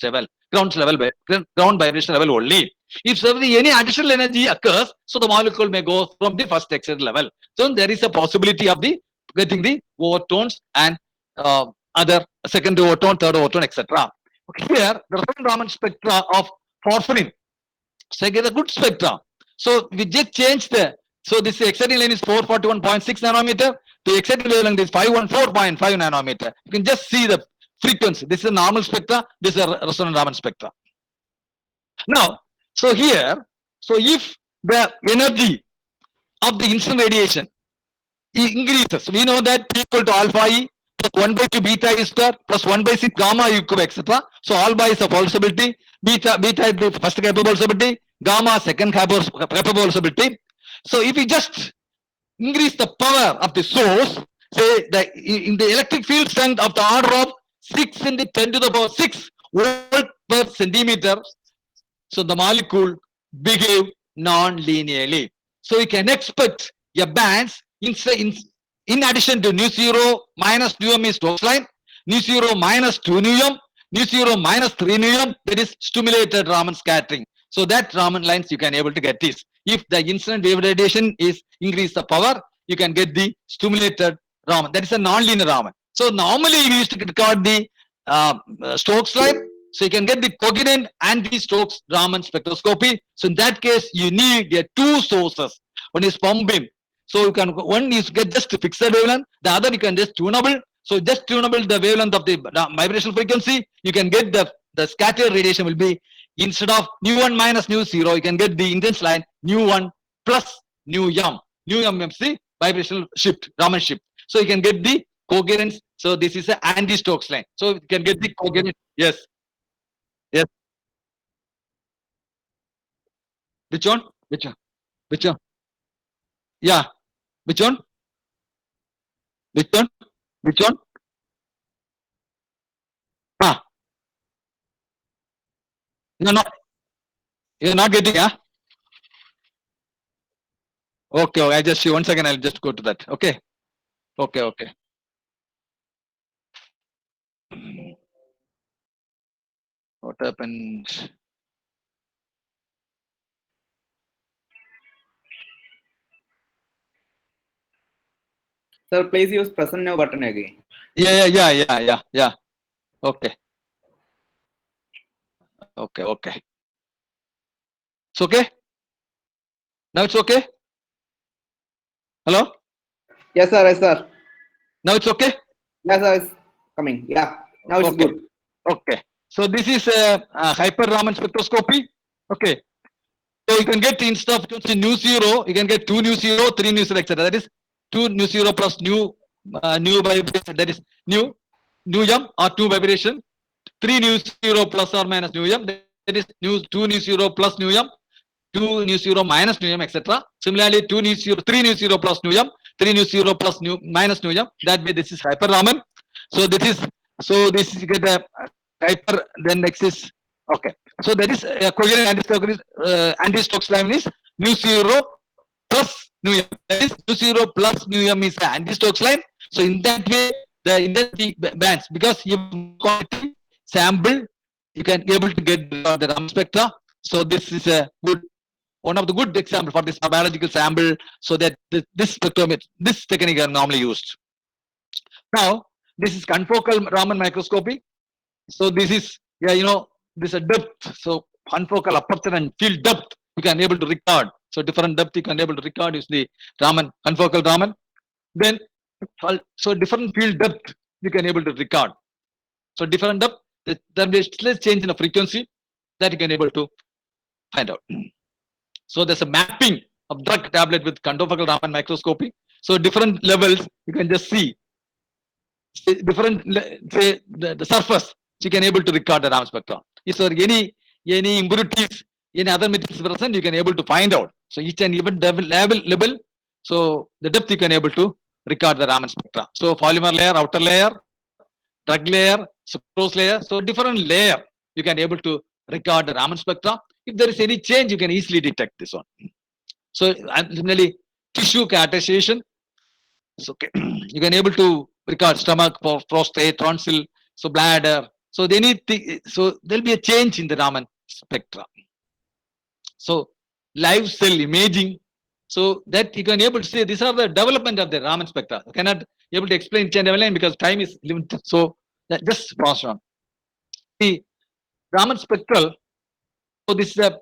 vibration level only. If any additional energy occurs, so the molecule may go from the first excited level. So there is a possibility of the getting the overtones and other second overtone, third overtone, etc. Okay, here the Raman spectra of porphyrin. So I get a good spectra. So we just changed the, so this exciting line is 441.6 nanometer. The exciting wavelength is 514.5 nanometer. You can just see the frequency. This is a normal spectra. This is a resonant Raman spectra. Now, so here, so if the energy of the incident radiation increases, we know that P equal to alpha E plus 1 by 2 beta E star plus 1 by 6 gamma E cube, etc. So alpha is a pulsability, beta is the first capability, gamma second capability. So if we just increase the power of the source, say that in the electric field strength of the order of 6 into 10 to the power 6 volt per centimeter, so the molecule behave non-linearly. So you can expect a bands in addition to nu 0 minus nu m is Stokes line, nu 0 minus 2 nu m, nu 0 minus 3 nu m, that is stimulated Raman scattering. So that Raman lines you can able to get this. If the incident wave radiation is increase the power, you can get the stimulated Raman. That is a non-linear Raman. So normally we used to record the Stokes line. So you can get the coherent anti-Stokes Raman spectroscopy. So in that case, you need 2 sources. One is pump beam. So you can, one is get just fixed wavelength, the other you can just tunable. So just tunable the wavelength of the vibrational frequency, you can get the scattered radiation will be, instead of nu 1 minus nu 0, you can get the intense line nu 1 plus nu m. Nu m is the vibrational shift, Raman shift. So you can get the coherence. So this is an anti-Stokes line. So you can get the coherent. Yes. Yes. Which one? Which one? Which one? Yeah. Which one? Which one? Which one? Ah. No. You're not getting, huh? Okay, I just see 1 second. I'll just go to that. Okay. Okay. What happened? Sir, please use present now button again. Yeah. Okay. It's okay? Now it's okay? Hello? Yes, sir. Now it's okay? Yes, sir, it's coming. Yeah, now it's Okay. good. Okay. So this is a hyper Raman spectroscopy. Okay. So you can get instead of new zero, you can get 2 new zero, 3 new zero, etc. That is 2 new zero plus new vibration. That is new m or 2 vibration. 3 new zero plus or minus new m. That is 2 new zero plus new m. 2 new zero minus new m, etc. Similarly, 2 new zero, 3 new zero plus new m, 3 new zero plus new minus new m. That way, this is hyper Raman. So this is get a hyper. Then next is okay. So that is coherent anti-Stokes line is new zero plus new m. That is new zero plus new m is the anti-Stokes line. So in that way, the intensity bands, because you sample, you can be able to get the Raman spectra. So this is a good one of the good example for this biological sample. So that this spectrometer, this technique are normally used. Now this is confocal Raman microscopy. So this is this is a depth. So confocal aperture and field depth you can able to record. So different depth you can able to record is the Raman confocal Raman. Then so different field depth you can able to record. So different depth, there is less change in the frequency that you can able to find out. So there's a mapping of drug tablet with confocal Raman microscopy. So different levels you can just see different, say the surface, so you can able to record the Raman spectrum. If there are any impurities, any other materials present, you can able to find out. So each and even level, so the depth you can able to record the Raman spectra. So polymer layer, outer layer, drug layer, sucrose layer. So different layer you can able to record the Raman spectra. If there is any change, you can easily detect this one. So similarly, tissue characterization. So you can able to record stomach, prostate, tonsil, so bladder. So they need so there'll be a change in the Raman spectra. So live cell imaging. So that you can able to say these are the development of the Raman spectra. I cannot able to explain each and every line because time is limited. So that just pass on. The Raman spectral. So this is a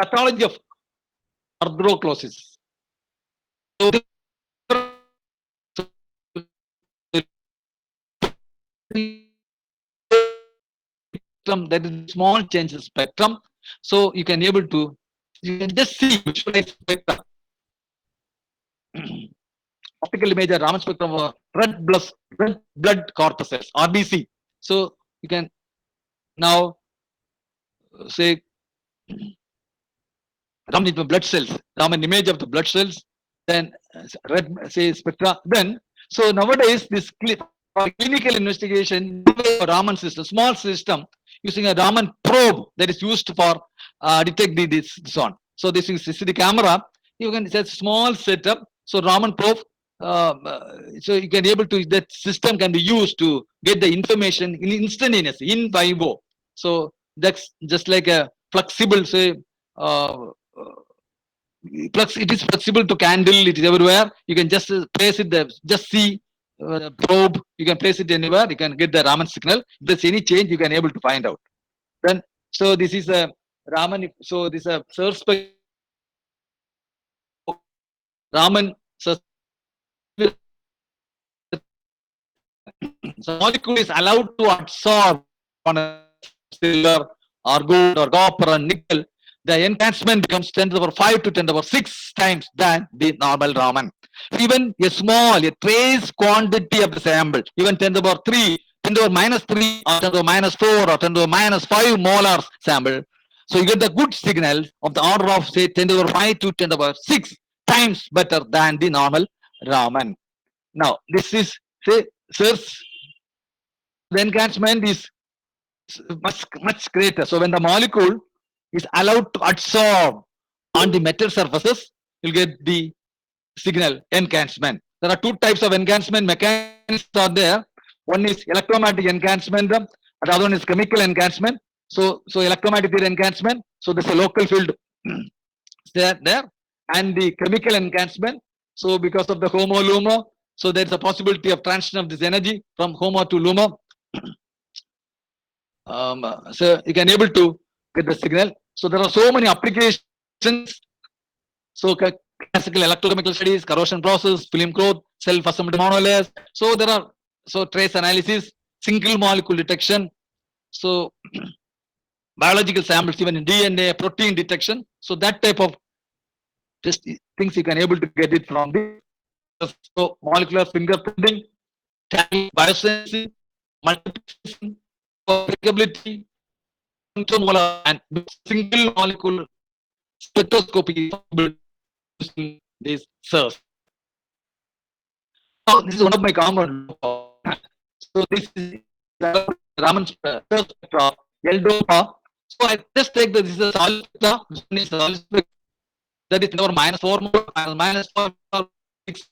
pathology of arthroclosis. So that is small change in spectrum. So you can able to just see visualize spectrum. Optical image of Raman spectrum of red blood corpuscles RBC. So you can now say Raman blood cells, Raman image of the blood cells, then red say spectra. Then so nowadays this clinical investigation Raman system, small system using a Raman probe that is used for detect this one. So this is the camera. You can set small setup. So Raman probe. So you can able to that system can be used to get the information instantaneously in vivo. So that's just like a flexible say it is flexible to candle. It is everywhere. You can just place it there. Just see the probe. You can place it anywhere. You can get the Raman signal. If there's any change, you can able to find out. Then so this is a Raman. So this is a search Raman. So molecule is allowed to absorb on a silver or gold or copper or nickel. The enhancement becomes 10 to the power 5 to 10 to the power 6 times than the normal Raman. Even a trace quantity of the sample, even 10 to the power 3, 10 to the power minus 3 or 10 to the power minus 4 or 10 to the power minus 5 molar sample. So you get the good signal of the order of say 10 to the power 5 to 10 to the power 6 times better than the normal Raman. Now this is say the enhancement is much greater. So when the molecule is allowed to absorb on the metal surfaces, you'll get the signal enhancement. There are two types of enhancement mechanisms are there. One is electromagnetic enhancement, the other one is chemical enhancement. So electromagnetic enhancement, so there's a local field there, and the chemical enhancement. So because of the HOMO-LUMO, so there's a possibility of transition of this energy from HOMO to LUMO. So you can able to get the signal. So there are so many applications. So classical electrochemical studies, corrosion process, film growth, self-assembled monolayers. So there are trace analysis, single molecule detection. So biological samples, even in DNA, protein detection. So that type of just things you can able to get it from this. So molecular fingerprinting, tagging, biosensing, multiplexing, applicability, intermolar, and single molecule spectroscopy using this SIRS. Oh, this is one of my common. So this is Raman spectra, L-DOPA. So I just take this is a solid spectra. This one is solid spectra. That is our -4 mole, -4 mole, 6.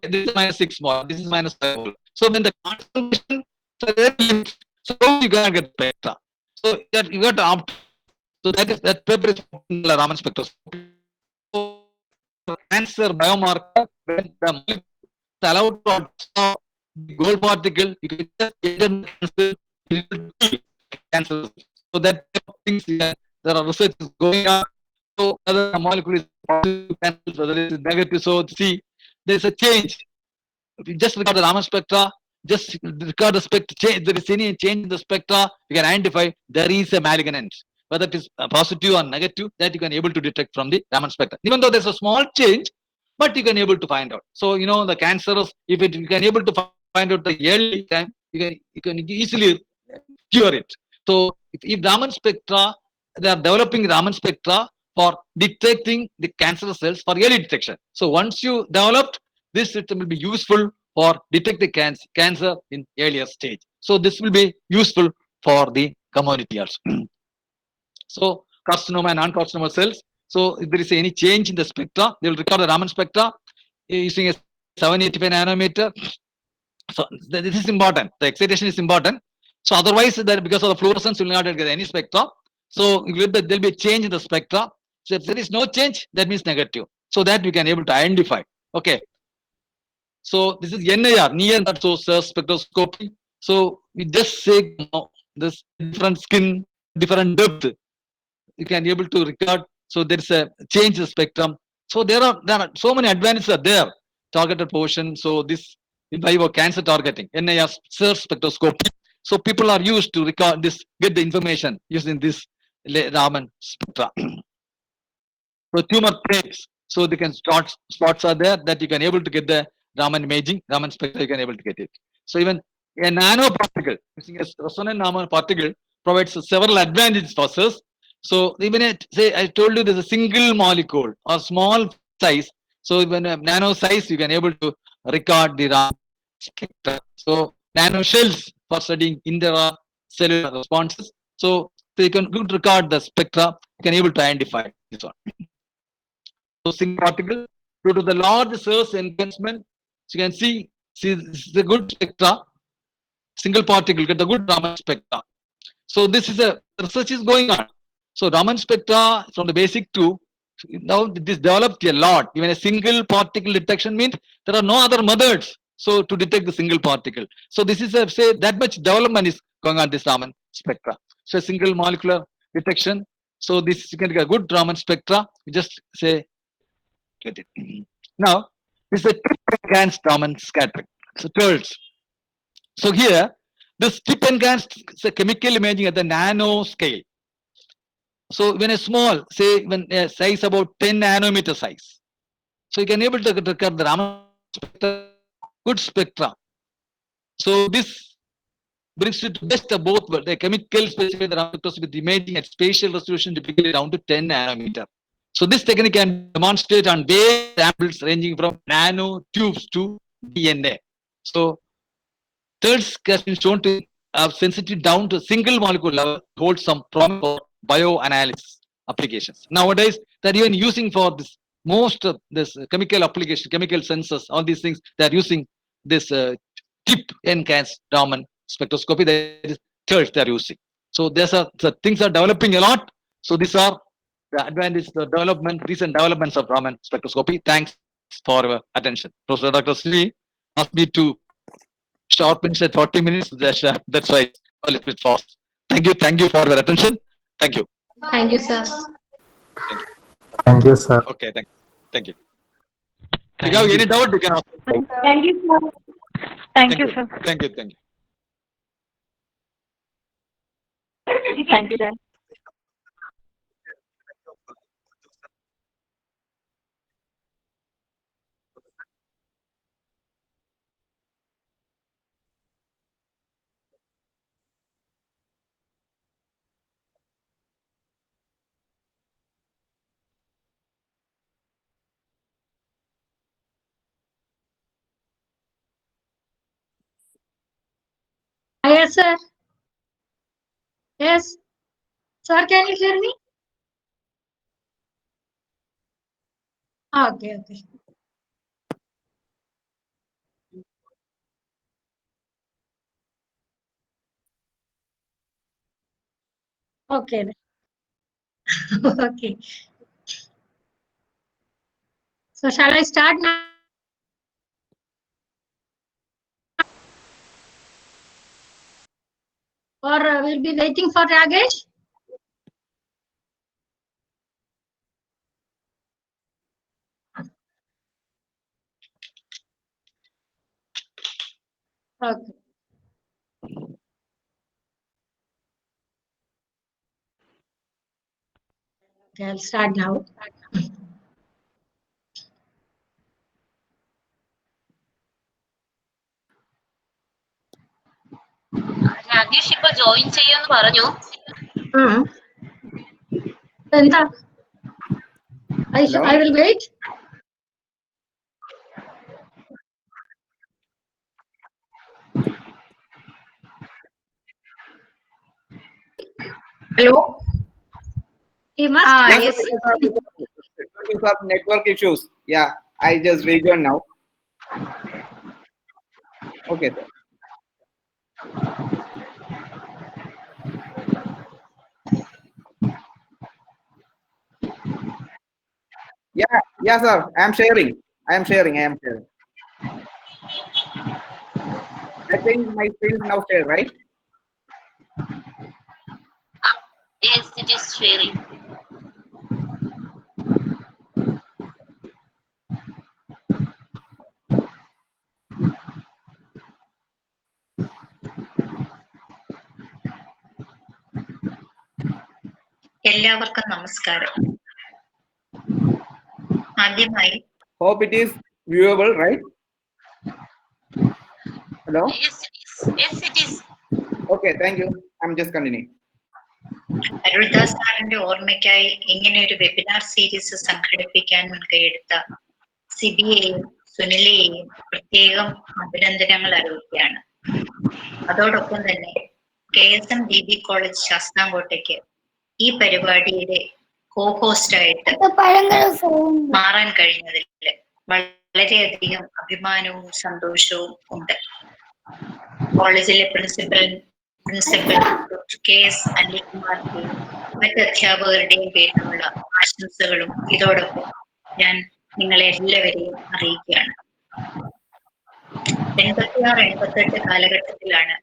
This is -6 mole. This is -5 mole. So when the concentration, so you can get spectra. So that you got to opt. So that paper is Raman spectroscopy. So cancer biomarker, when the molecule is allowed to absorb the gold particle, you can just cancer. So that things there are researches going on. So whether a molecule is positive, whether it is negative. So see, there's a change. If you just record the Raman spectra, just record the spectra. Change, there is any change in the spectra, you can identify there is a malignant. Whether it is positive or negative, that you can able to detect from the Raman spectra. Even though there's a small change, but you can able to find out. So you know the cancerous, if it, you can able to find out the early time, you can easily cure it. So if Raman spectra, they are developing Raman spectra for detecting the cancerous cells for early detection. So once you developed, this system will be useful for detecting cancer in earlier stage. So this will be useful for the community also. So carcinoma and non-carcinoma cells. So if there is any change in the spectra, they will record the Raman spectra using a 785 nanometer. So this is important. The excitation is important. So otherwise, that because of the fluorescence, you will not get any spectra. So there will be a change in the spectra. So if there is no change, that means negative. So that we can able to identify. Okay. So this is NIR, near that source spectroscopy. So we just say this different skin, different depth. You can be able to record. So there is a change in the spectrum. So there are so many advantages are there. Targeted portion. So this in vivo cancer targeting, NIR spectroscopy. So people are used to record this, get the information using this Raman spectra. So tumor types. So they can spots are there that you can able to get the Raman imaging, Raman spectra, you can able to get it. So even a nanoparticle, using a resonant nanoparticle provides several advantages for us. So even say I told you there's a single molecule or small size. So even a nano size, you can able to record the Raman spectra. So nano shells for studying intracellular responses. So you can record the spectra, you can able to identify this one. So single particle, due to the large source enhancement, so you can see this is a good spectra. Single particle get the good Raman spectra. So this is a research is going on. So Raman spectra from the basic to now this developed a lot. Even a single particle detection means there are no other methods. So to detect the single particle. So this is a say that much development is going on this Raman spectra. So a single molecular detection. So this you can get a good Raman spectra. You just say get it. Now this is a trip-enhanced Raman scattering. So TERS. So here this trip-enhanced chemical imaging at the nano scale. So when a small, say when a size about 10 nanometer size. So you can able to record the Raman spectra, good spectra. So this brings it to best of both worlds. The chemical specified Raman spectroscopy with imaging at spatial resolution typically down to 10 nanometer. So this technique can demonstrate on base samples ranging from nanotubes to DNA. So TERS has been shown to have sensitivity down to single molecule level, hold some promise for bioanalysis applications. Nowadays, they're even using for this most of this chemical application, chemical sensors, all these things, they're using this trip-enhanced Raman spectroscopy. That is TERS they're using. So there's things are developing a lot. So these are the advantages, the development, recent developments of Raman spectroscopy. Thanks for your attention. Professor Dr. Sri asked me to sharpen at 40 minutes. That's why a little bit fast. Thank you for your attention. Thank you. Thank you, sir. Thank you, sir. Okay, thank you. If you have any doubt, you can ask. Thank you, sir. Thank you, sir. Thank you. Thank you, sir. Yes, sir. Yes. Sir, can you hear me? Okay, okay. Okay. Okay. So shall I start now? Or we'll be waiting for Ragesh? Okay. Okay, I'll start now. Rajesh ഇപ്പൊ join ചെയ്യുമെന്ന് പറഞ്ഞു. Then Hello? I will wait. Hello. He must. Yes, These are network issues. Yeah, I just rejoined now. Okay, sir. Yeah, sir. I am sharing. I think my screen is now shared, right? Yes, it is sharing. എല്ലാവർക്കും നമസ്കാരം. ആദ്യമായി Hope it is viewable, right? Hello? Yes, it is. Yes, it is. Okay, thank you. I'm just continuing. Aruldas സാറിന്റെ ഓർമ്മയ്ക്കായി ഇങ്ങനെ ഒരു webinar series സംഘടിപ്പിക്കാൻ മുൻകൈയെടുത്ത സിബിയെയും സുനിലെയും പ്രത്യേകം അഭിനന്ദനങ്ങൾ അറിയിക്കുകയാണ്. അതോടൊപ്പം തന്നെ KSMDB കോളേജ് ശാസ്താംകോട്ടയ്ക്ക് ഈ പരിപാടിയുടെ co-host-ആയിട്ട് മാറാൻ കഴിഞ്ഞതിൽ വളരെയധികം അഭിമാനവും സന്തോഷവും ഉണ്ട്. കോളേജിലെ പ്രിൻസിപ്പൽ ഡോക്ടർ KS അനിൽകുമാറിന്റെയും മറ്റ് അധ്യാപകരുടെയും പേരിലുള്ള ആശംസകളും ഇതോടൊപ്പം ഞാൻ നിങ്ങളെ എല്ലാവരെയും അറിയിക്കുകയാണ്. 86-88 കാലഘട്ടത്തിലാണ്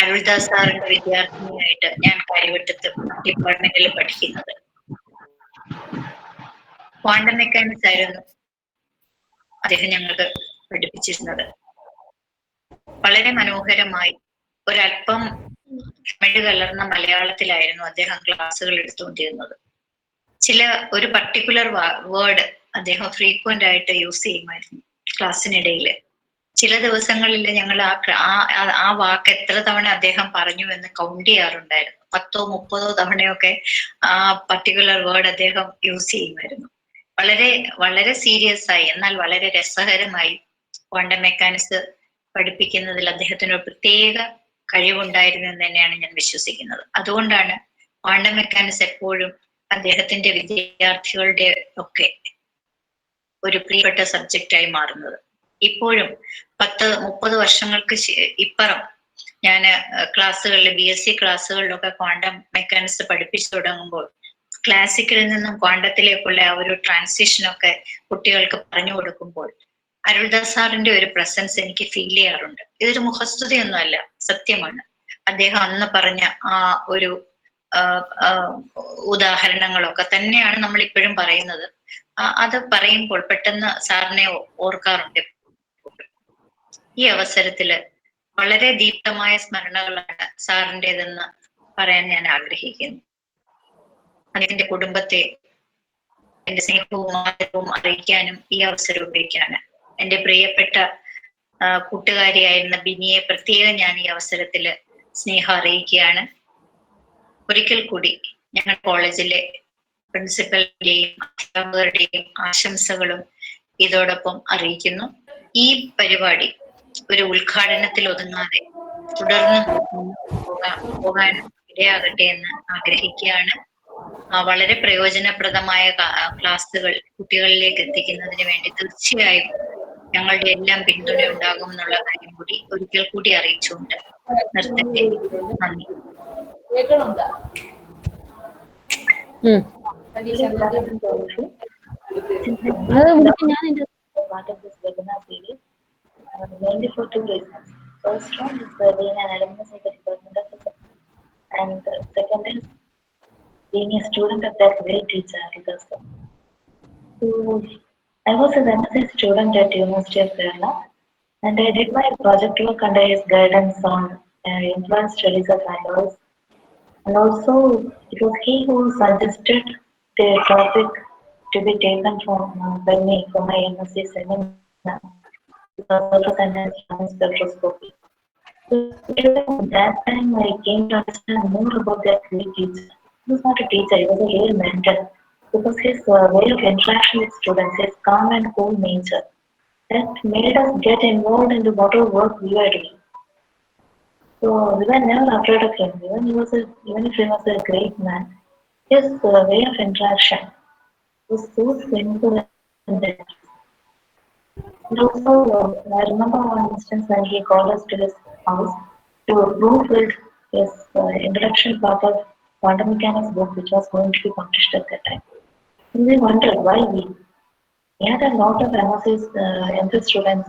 അരുൾദാസ് സാറിന്റെ വിദ്യാർത്ഥിനിയായിട്ട് ഞാൻ കാര്യവട്ടത്ത് ഡിപ്പാർട്ട്മെന്റിൽ പഠിക്കുന്നത്. ക്വാണ്ടം മെക്കാനിക്സ് ആയിരുന്നു അദ്ദേഹം ഞങ്ങൾക്ക് പഠിപ്പിച്ചിരുന്നത്. വളരെ മനോഹരമായി ഒരല്പം തമിഴ് കലർന്ന മലയാളത്തിലായിരുന്നു അദ്ദേഹം ക്ലാസ്സുകൾ എടുത്തുകൊണ്ടിരുന്നത്. ഒരു പർട്ടിക്കുലർ വേർഡ് അദ്ദേഹം ഫ്രീക്വന്റ് ആയിട്ട് യൂസ് ചെയ്യുമായിരുന്നു ക്ലാസ്സിനിടയിൽ. ചില ദിവസങ്ങളിൽ ഞങ്ങൾ ആ വാക്ക് എത്ര തവണ അദ്ദേഹം പറഞ്ഞു എന്ന് കൗണ്ട് ചെയ്യാറുണ്ടായിരുന്നു. 10-30 തവണയൊക്കെ ആ പർട്ടിക്കുലർ വേർഡ് അദ്ദേഹം യൂസ് ചെയ്യുമായിരുന്നു. വളരെ വളരെ സീരിയസ് ആയി എന്നാൽ വളരെ രസകരമായി ക്വാണ്ടം മെക്കാനിക്സ് പഠിപ്പിക്കുന്നതിൽ അദ്ദേഹത്തിന് ഒരു പ്രത്യേക കഴിവുണ്ടായിരുന്നു എന്ന് തന്നെയാണ് ഞാൻ വിശ്വസിക്കുന്നത്. അതുകൊണ്ടാണ് ക്വാണ്ടം മെക്കാനിക്സ് എപ്പോഴും അദ്ദേഹത്തിന്റെ വിദ്യാർത്ഥികളുടെ ഒക്കെ ഒരു പ്രിയപ്പെട്ട സബ്ജക്റ്റായി മാറുന്നത്. ഇപ്പോഴും 10-30 വർഷങ്ങൾക്ക് ഇപ്പുറം ഞാൻ ക്ലാസ്സുകളിൽ BSc ക്ലാസ്സുകളിലൊക്കെ ക്വാണ്ടം മെക്കാനിക്സ് പഠിപ്പിച്ചു തുടങ്ങുമ്പോൾ ക്ലാസിക്കലിൽ നിന്നും ക്വാണ്ടത്തിലേക്കുള്ള ആ ഒരു ട്രാൻസിഷനൊക്കെ കുട്ടികൾക്ക് പറഞ്ഞു കൊടുക്കുമ്പോൾ അരുൾദാസ് സാറിന്റെ ഒരു പ്രസൻസ് എനിക്ക് ഫീൽ ചെയ്യാറുണ്ട്. ഇതൊരു മുഖസ്തുതിയൊന്നുമല്ല, സത്യമാണ്. അദ്ദേഹം അന്ന് പറഞ്ഞ ആ ഒരു ഉദാഹരണങ്ങളൊക്കെ തന്നെയാണ് നമ്മൾ ഇപ്പോഴും പറയുന്നത്. അത് പറയുമ്പോൾ പെട്ടെന്ന് സാറിനെ ഓർക്കാറുണ്ട്. ഈ അവസരത്തില് വളരെ ദീപ്തമായ സ്മരണകളാണ് സാറിൻ്റെതെന്ന് പറയാൻ ഞാൻ ആഗ്രഹിക്കുന്നു. അദ്ദേഹത്തിന്റെ കുടുംബത്തെ എന്റെ സ്നേഹവും ആദരവും അറിയിക്കാനും ഈ അവസരം ഉപയോഗിക്കാണ്. എന്റെ പ്രിയപ്പെട്ട കൂട്ടുകാരിയായിരുന്ന ബിനിയെ പ്രത്യേകം ഞാൻ ഈ അവസരത്തില് സ്നേഹം അറിയിക്കുകയാണ്. ഒരിക്കൽ കൂടി ഞങ്ങൾ കോളേജിലെ പ്രിൻസിപ്പലിന്റെയും അധ്യാപകരുടെയും ആശംസകളും ഇതോടൊപ്പം അറിയിക്കുന്നു. ഈ പരിപാടി ഒരു ഉദ്ഘാടനത്തിൽ ഒതുങ്ങാതെ തുടർന്ന് പോകാൻ ഇടയാകട്ടെ എന്ന് ആഗ്രഹിക്കുകയാണ്. വളരെ പ്രയോജനപ്രദമായ ക്ലാസ്സുകൾ കുട്ടികളിലേക്ക് എത്തിക്കുന്നതിന് വേണ്ടി തീർച്ചയായും ഞങ്ങളുടെ എല്ലാം പിന്തുണ ഉണ്ടാകും എന്നുള്ള കാര്യം കൂടി ഒരിക്കൽ കൂടി അറിയിച്ചുകൊണ്ട് നിർത്തട്ടെ. നന്ദി. Part of this webinar series, mainly for two reasons. First one is being an alumnus of the Department of Physics, and second is being a student of that great teacher, Aruldas. So, I was an MSc student at University of Kerala, and I did my project work under his guidance on influence studies of alloys. And also, it was he who suggested the topic to be taken by me for my MSc seminar, surface and spectroscopy. So at that time, I came to understand more about that great teacher. He was not a teacher; he was a real mentor, because his way of interaction with students, his calm and cool nature, that made us get involved into whatever work we were doing. So we were never afraid of him, even if he was a great man. His way of interaction was so simple and direct. And also, I remember one instance when he called us to his house to prove his introduction part of quantum mechanics book, which was going to be published at that time. And we wondered why we had a lot of MSc students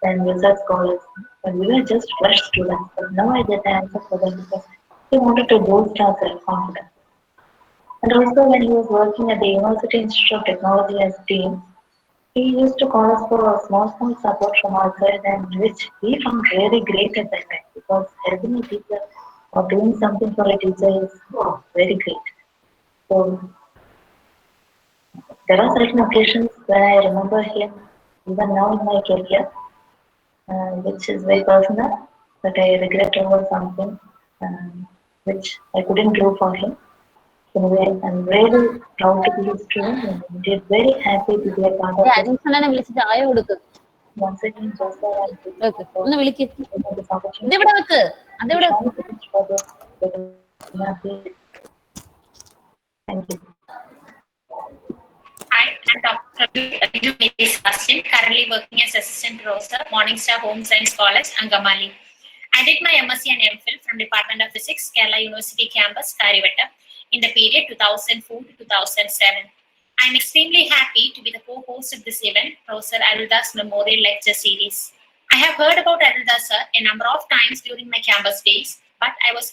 and research scholars, but we were just fresh students. But now I get the answer for them because he wanted to boost our self-confidence. And also, when he was working at the University Institute of Technology as dean, he used to call us for small support from outside, and which we found really great at that time, because helping a teacher or doing something for a teacher is very great. So there are certain occasions when I remember him, even now in my career, which is very personal, but I regret over something which I couldn't do for him. Anyway, I'm really proud to be his student, and I'm very happy to be a part of this. Once again, just for this opportunity. Thank you. Hi, I'm Dr. Mary Sebastian, currently working as Assistant Professor, Morningstar Home Science College, Angamali. I did my MSc and MPhil from Department of Physics, Kerala University Campus, Karivetta, in the period 2004 to 2007. I'm extremely happy to be the co-host of this event, Professor Aruldas Memorial Lecture Series. I have heard about Aruldas sir a number of times during my campus days, but I was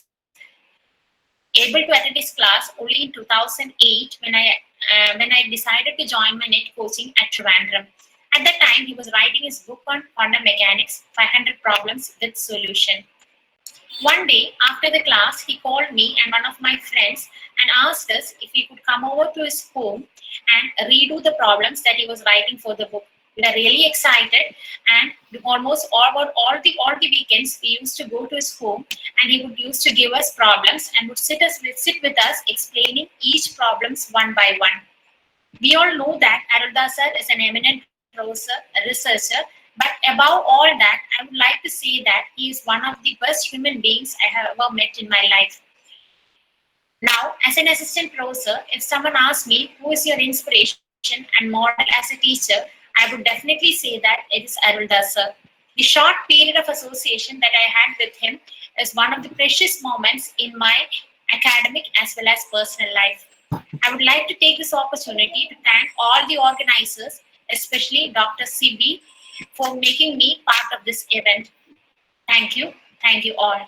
able to attend his class only in 2008 when I decided to join my net coaching at Trivandrum. At that time, he was writing his book on quantum mechanics, 500 Problems with Solution. One day after the class, he called me and one of my friends and asked us if we could come over to his home and redo the problems that he was writing for the book. We were really excited, and almost all the weekends we used to go to his home, and he would used to give us problems and would sit with us explaining each problems one by one. We all know that Aruldas sir is an eminent professor, a researcher, but above all that, I would like to say that he is one of the best human beings I have ever met in my life. Now, as an assistant professor, if someone asks me who is your inspiration and model as a teacher, I would definitely say that it is Aruldas sir. The short period of association that I had with him is one of the precious moments in my academic as well as personal life. I would like to take this opportunity to thank all the organizers, especially Dr. Sibi, for making me part of this event. Thank you. Thank you all.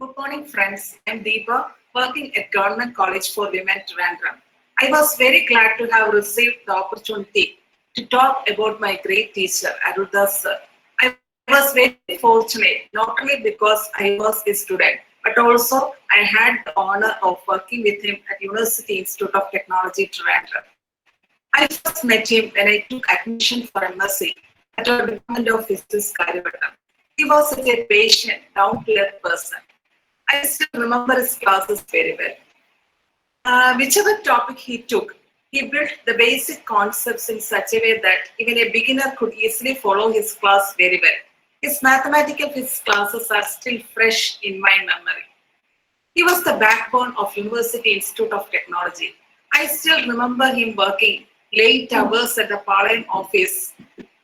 Good morning, friends. I'm Deepa, working at Government College for Women, Trivandrum. I was very glad to have received the opportunity to talk about my great teacher, Aruldas sir. I was very fortunate, not only because I was a student, but also I had the honor of working with him at University Institute of Technology, Trivandrum. I first met him when I took admission for MSc at our Department of Physics, Karivetta. He was such a patient, down-to-earth person. I still remember his classes very well. Whichever topic he took, he built the basic concepts in such a way that even a beginner could easily follow his class very well. His mathematical physics classes are still fresh in my memory. He was the backbone of University Institute of Technology. I still remember him working late hours at the Palayam office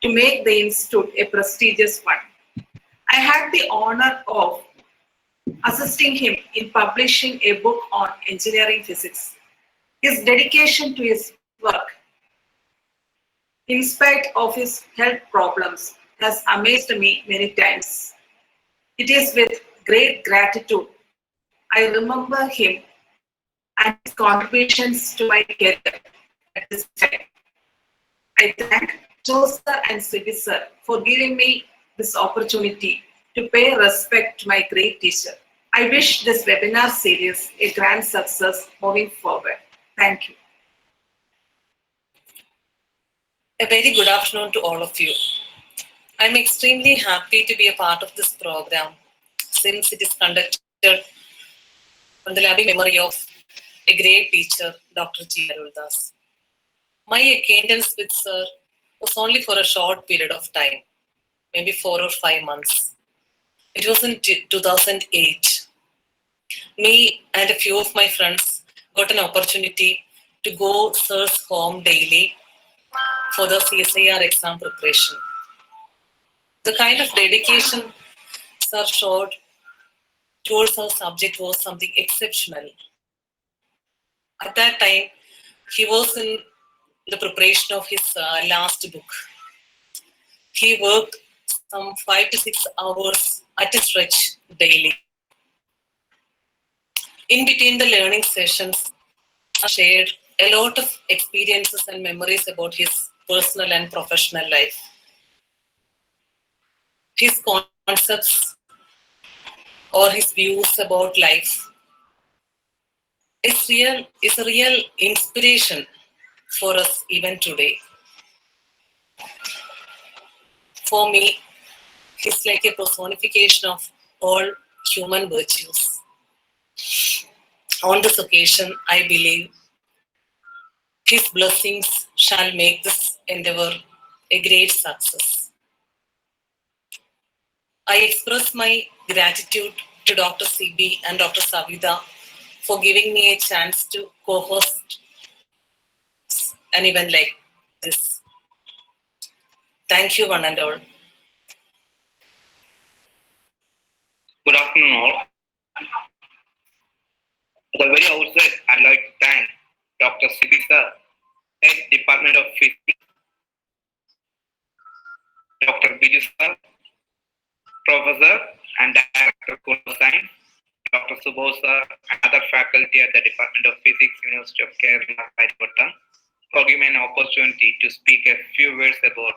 to make the institute a prestigious one. I had the honor of assisting him in publishing a book on engineering physics. His dedication to his work, in spite of his health problems, has amazed me many times. It is with great gratitude I remember him and his contributions to my career at this time. I thank Joe sir and Sibi sir for giving me this opportunity to pay respect to my great teacher. I wish this webinar series a grand success moving forward. Thank you. A very good afternoon to all of you. I'm extremely happy to be a part of this program since it is conducted on the loving memory of a great teacher, Dr. G. Aruldas. My acquaintance with Sir was only for a short period of time, maybe 4 or 5 months. It was in 2008. Me and a few of my friends got an opportunity to go Sir's home daily for the CSIR exam preparation. The kind of dedication Sir showed towards our subject was something exceptional. At that time, he was in the preparation of his last book. He worked some 5 to 6 hours at a stretch daily. In between the learning sessions, I shared a lot of experiences and memories about his personal and professional life. His concepts or his views about life is a real inspiration for us even today. For me, he's like a personification of all human virtues. On this occasion, I believe his blessings shall make this endeavor a great success. I express my gratitude to Dr. CB and Dr. Savita for giving me a chance to co-host an event like this. Thank you, one and all. Good afternoon, all. At the very outset, I'd like to thank Dr. CB sir, Head Department of Physics, Dr. Biju sir, Professor and Director School of Science, Dr. Subho sir, and other faculty at the Department of Physics, University of Kerala, Kairipattam, for giving me an opportunity to speak a few words about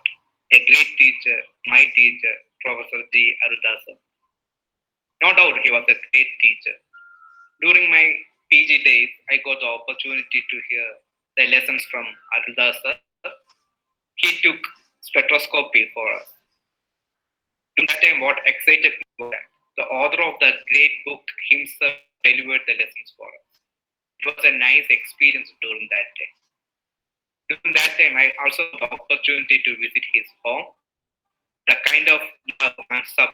a great teacher, my teacher, Professor G. Aruldas. No doubt he was a great teacher. During my PG days, I got the opportunity to hear the lessons from Aruldas. He took spectroscopy for us. During that time, what excited me was that the author of the great book himself delivered the lessons for us. It was a nice experience during that time. During that time, I also had the opportunity to visit his home. The kind of love and support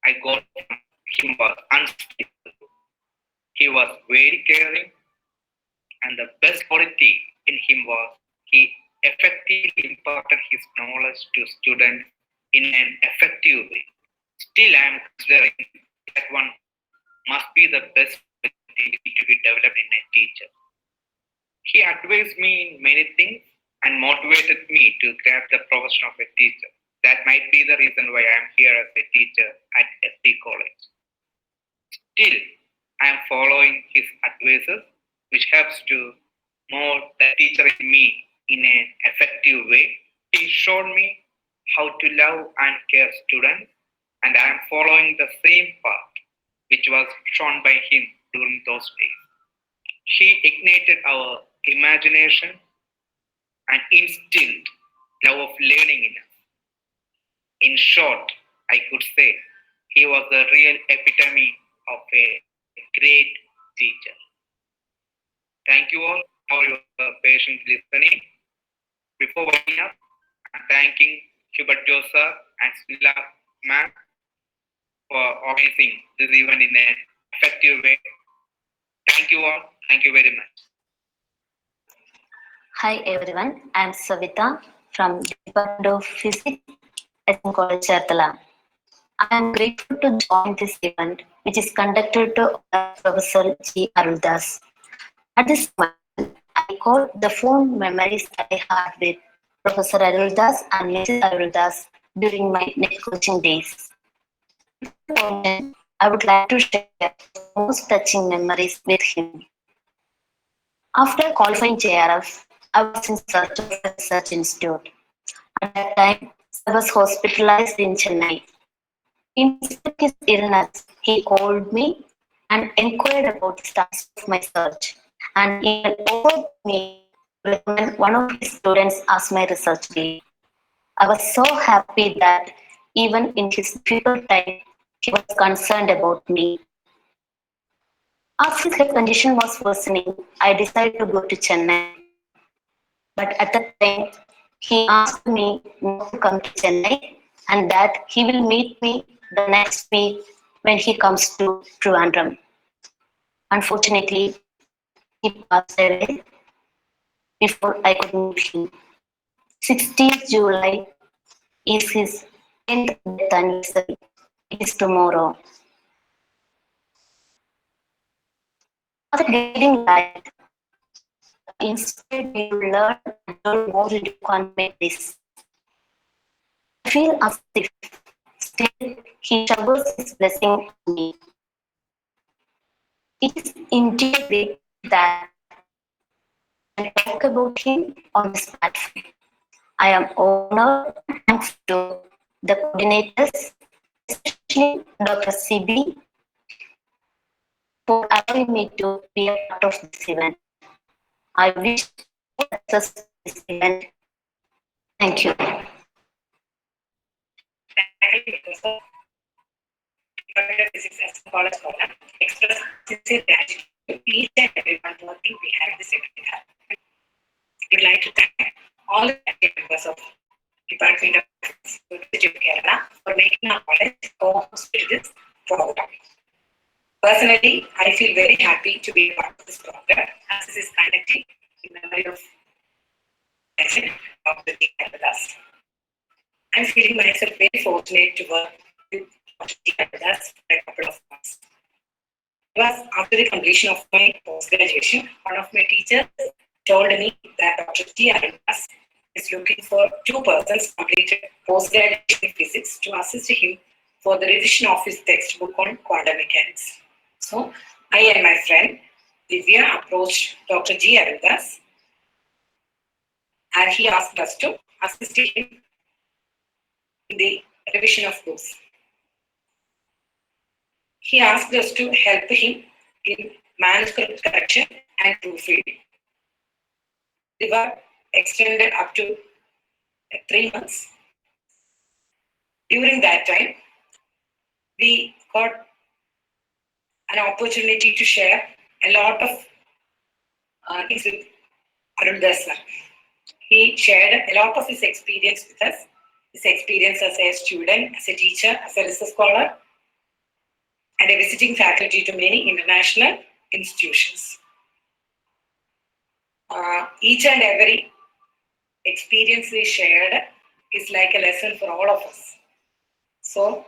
I got from him was unspeakable. He was very caring, and the best quality in him was he effectively imparted his knowledge to students in an effective way. Still, I am considering that one must be the best quality to be developed in a teacher. He advised me in many things and motivated me to grab the profession of a teacher. That might be the reason why I am here as a teacher at FP College. Still, I am following his advices, which helps to mold the teacher in me in an effective way. He showed me how to love and care students, and I am following the same path which was shown by him during those days. He ignited our imagination and instilled love of learning in us. In short, I could say he was the real epitome of a great teacher. Thank you all for your patient listening. Before winding up, I'm thanking Hubert Joe sir and Smila ma'am for organizing this event in an effective way. Thank you all. Thank you very much. Hi everyone, I am Savita from Department of Physics at College Charthala. I am grateful to join this event, which is conducted to Professor G. Aruldas. At this moment, I recall the fond memories I had with Professor Aruldas and Mrs. Aruldas during my net coaching days. I would like to share the most touching memories with him. After qualifying JRF, I was in search of a research institute. At that time, I was hospitalized in Chennai. In his illness, he called me and inquired about the status of my search, and even offered me to recommend one of his students as my research lead. I was so happy that even in his difficult time, he was concerned about me. As his health condition was worsening, I decided to go to Chennai. But at that time, he asked me not to come to Chennai and that he will meet me the next week when he comes to Trivandrum. Unfortunately, he passed away before I could meet him. 16th July is his 10th death anniversary. It is tomorrow. After getting light, instead we will learn and learn more into context. I feel as if still he showers his blessing on me. It is indeed great that I talk about him on this platform. I am honored and thankful to the coordinators, especially Dr. CB, for allowing me to be a part of this event. I wish success to this event. Thank you. Physics as a college program express sincere gratitude to each and everyone working behind this event. I would like to thank all the members of Department of University of Kerala for making our college co-host to this program. Personally, I feel very happy to be a part of this program as this is conducted in memory of Dr. G. Aruldas. I'm feeling myself very fortunate to work with Dr. G. Aruldas for a couple of months. It was after the completion of my post-graduation, one of my teachers told me that Dr. G. Aruldas is looking for 2 persons completed post-graduation in physics to assist him for the revision of his textbook on quantum mechanics. So, I and my friend Divya approached Dr. G. Aruldas and he asked us to assist him in the revision of books. He asked us to help him in manuscript correction and proofreading. They were extended up to 3 months. During that time, we got an opportunity to share a lot of things with Aruldas sir. He shared a lot of his experience with us, his experience as a student, as a teacher, as a research scholar, and a visiting faculty to many international institutions. Each and every experience we shared is like a lesson for all of us. So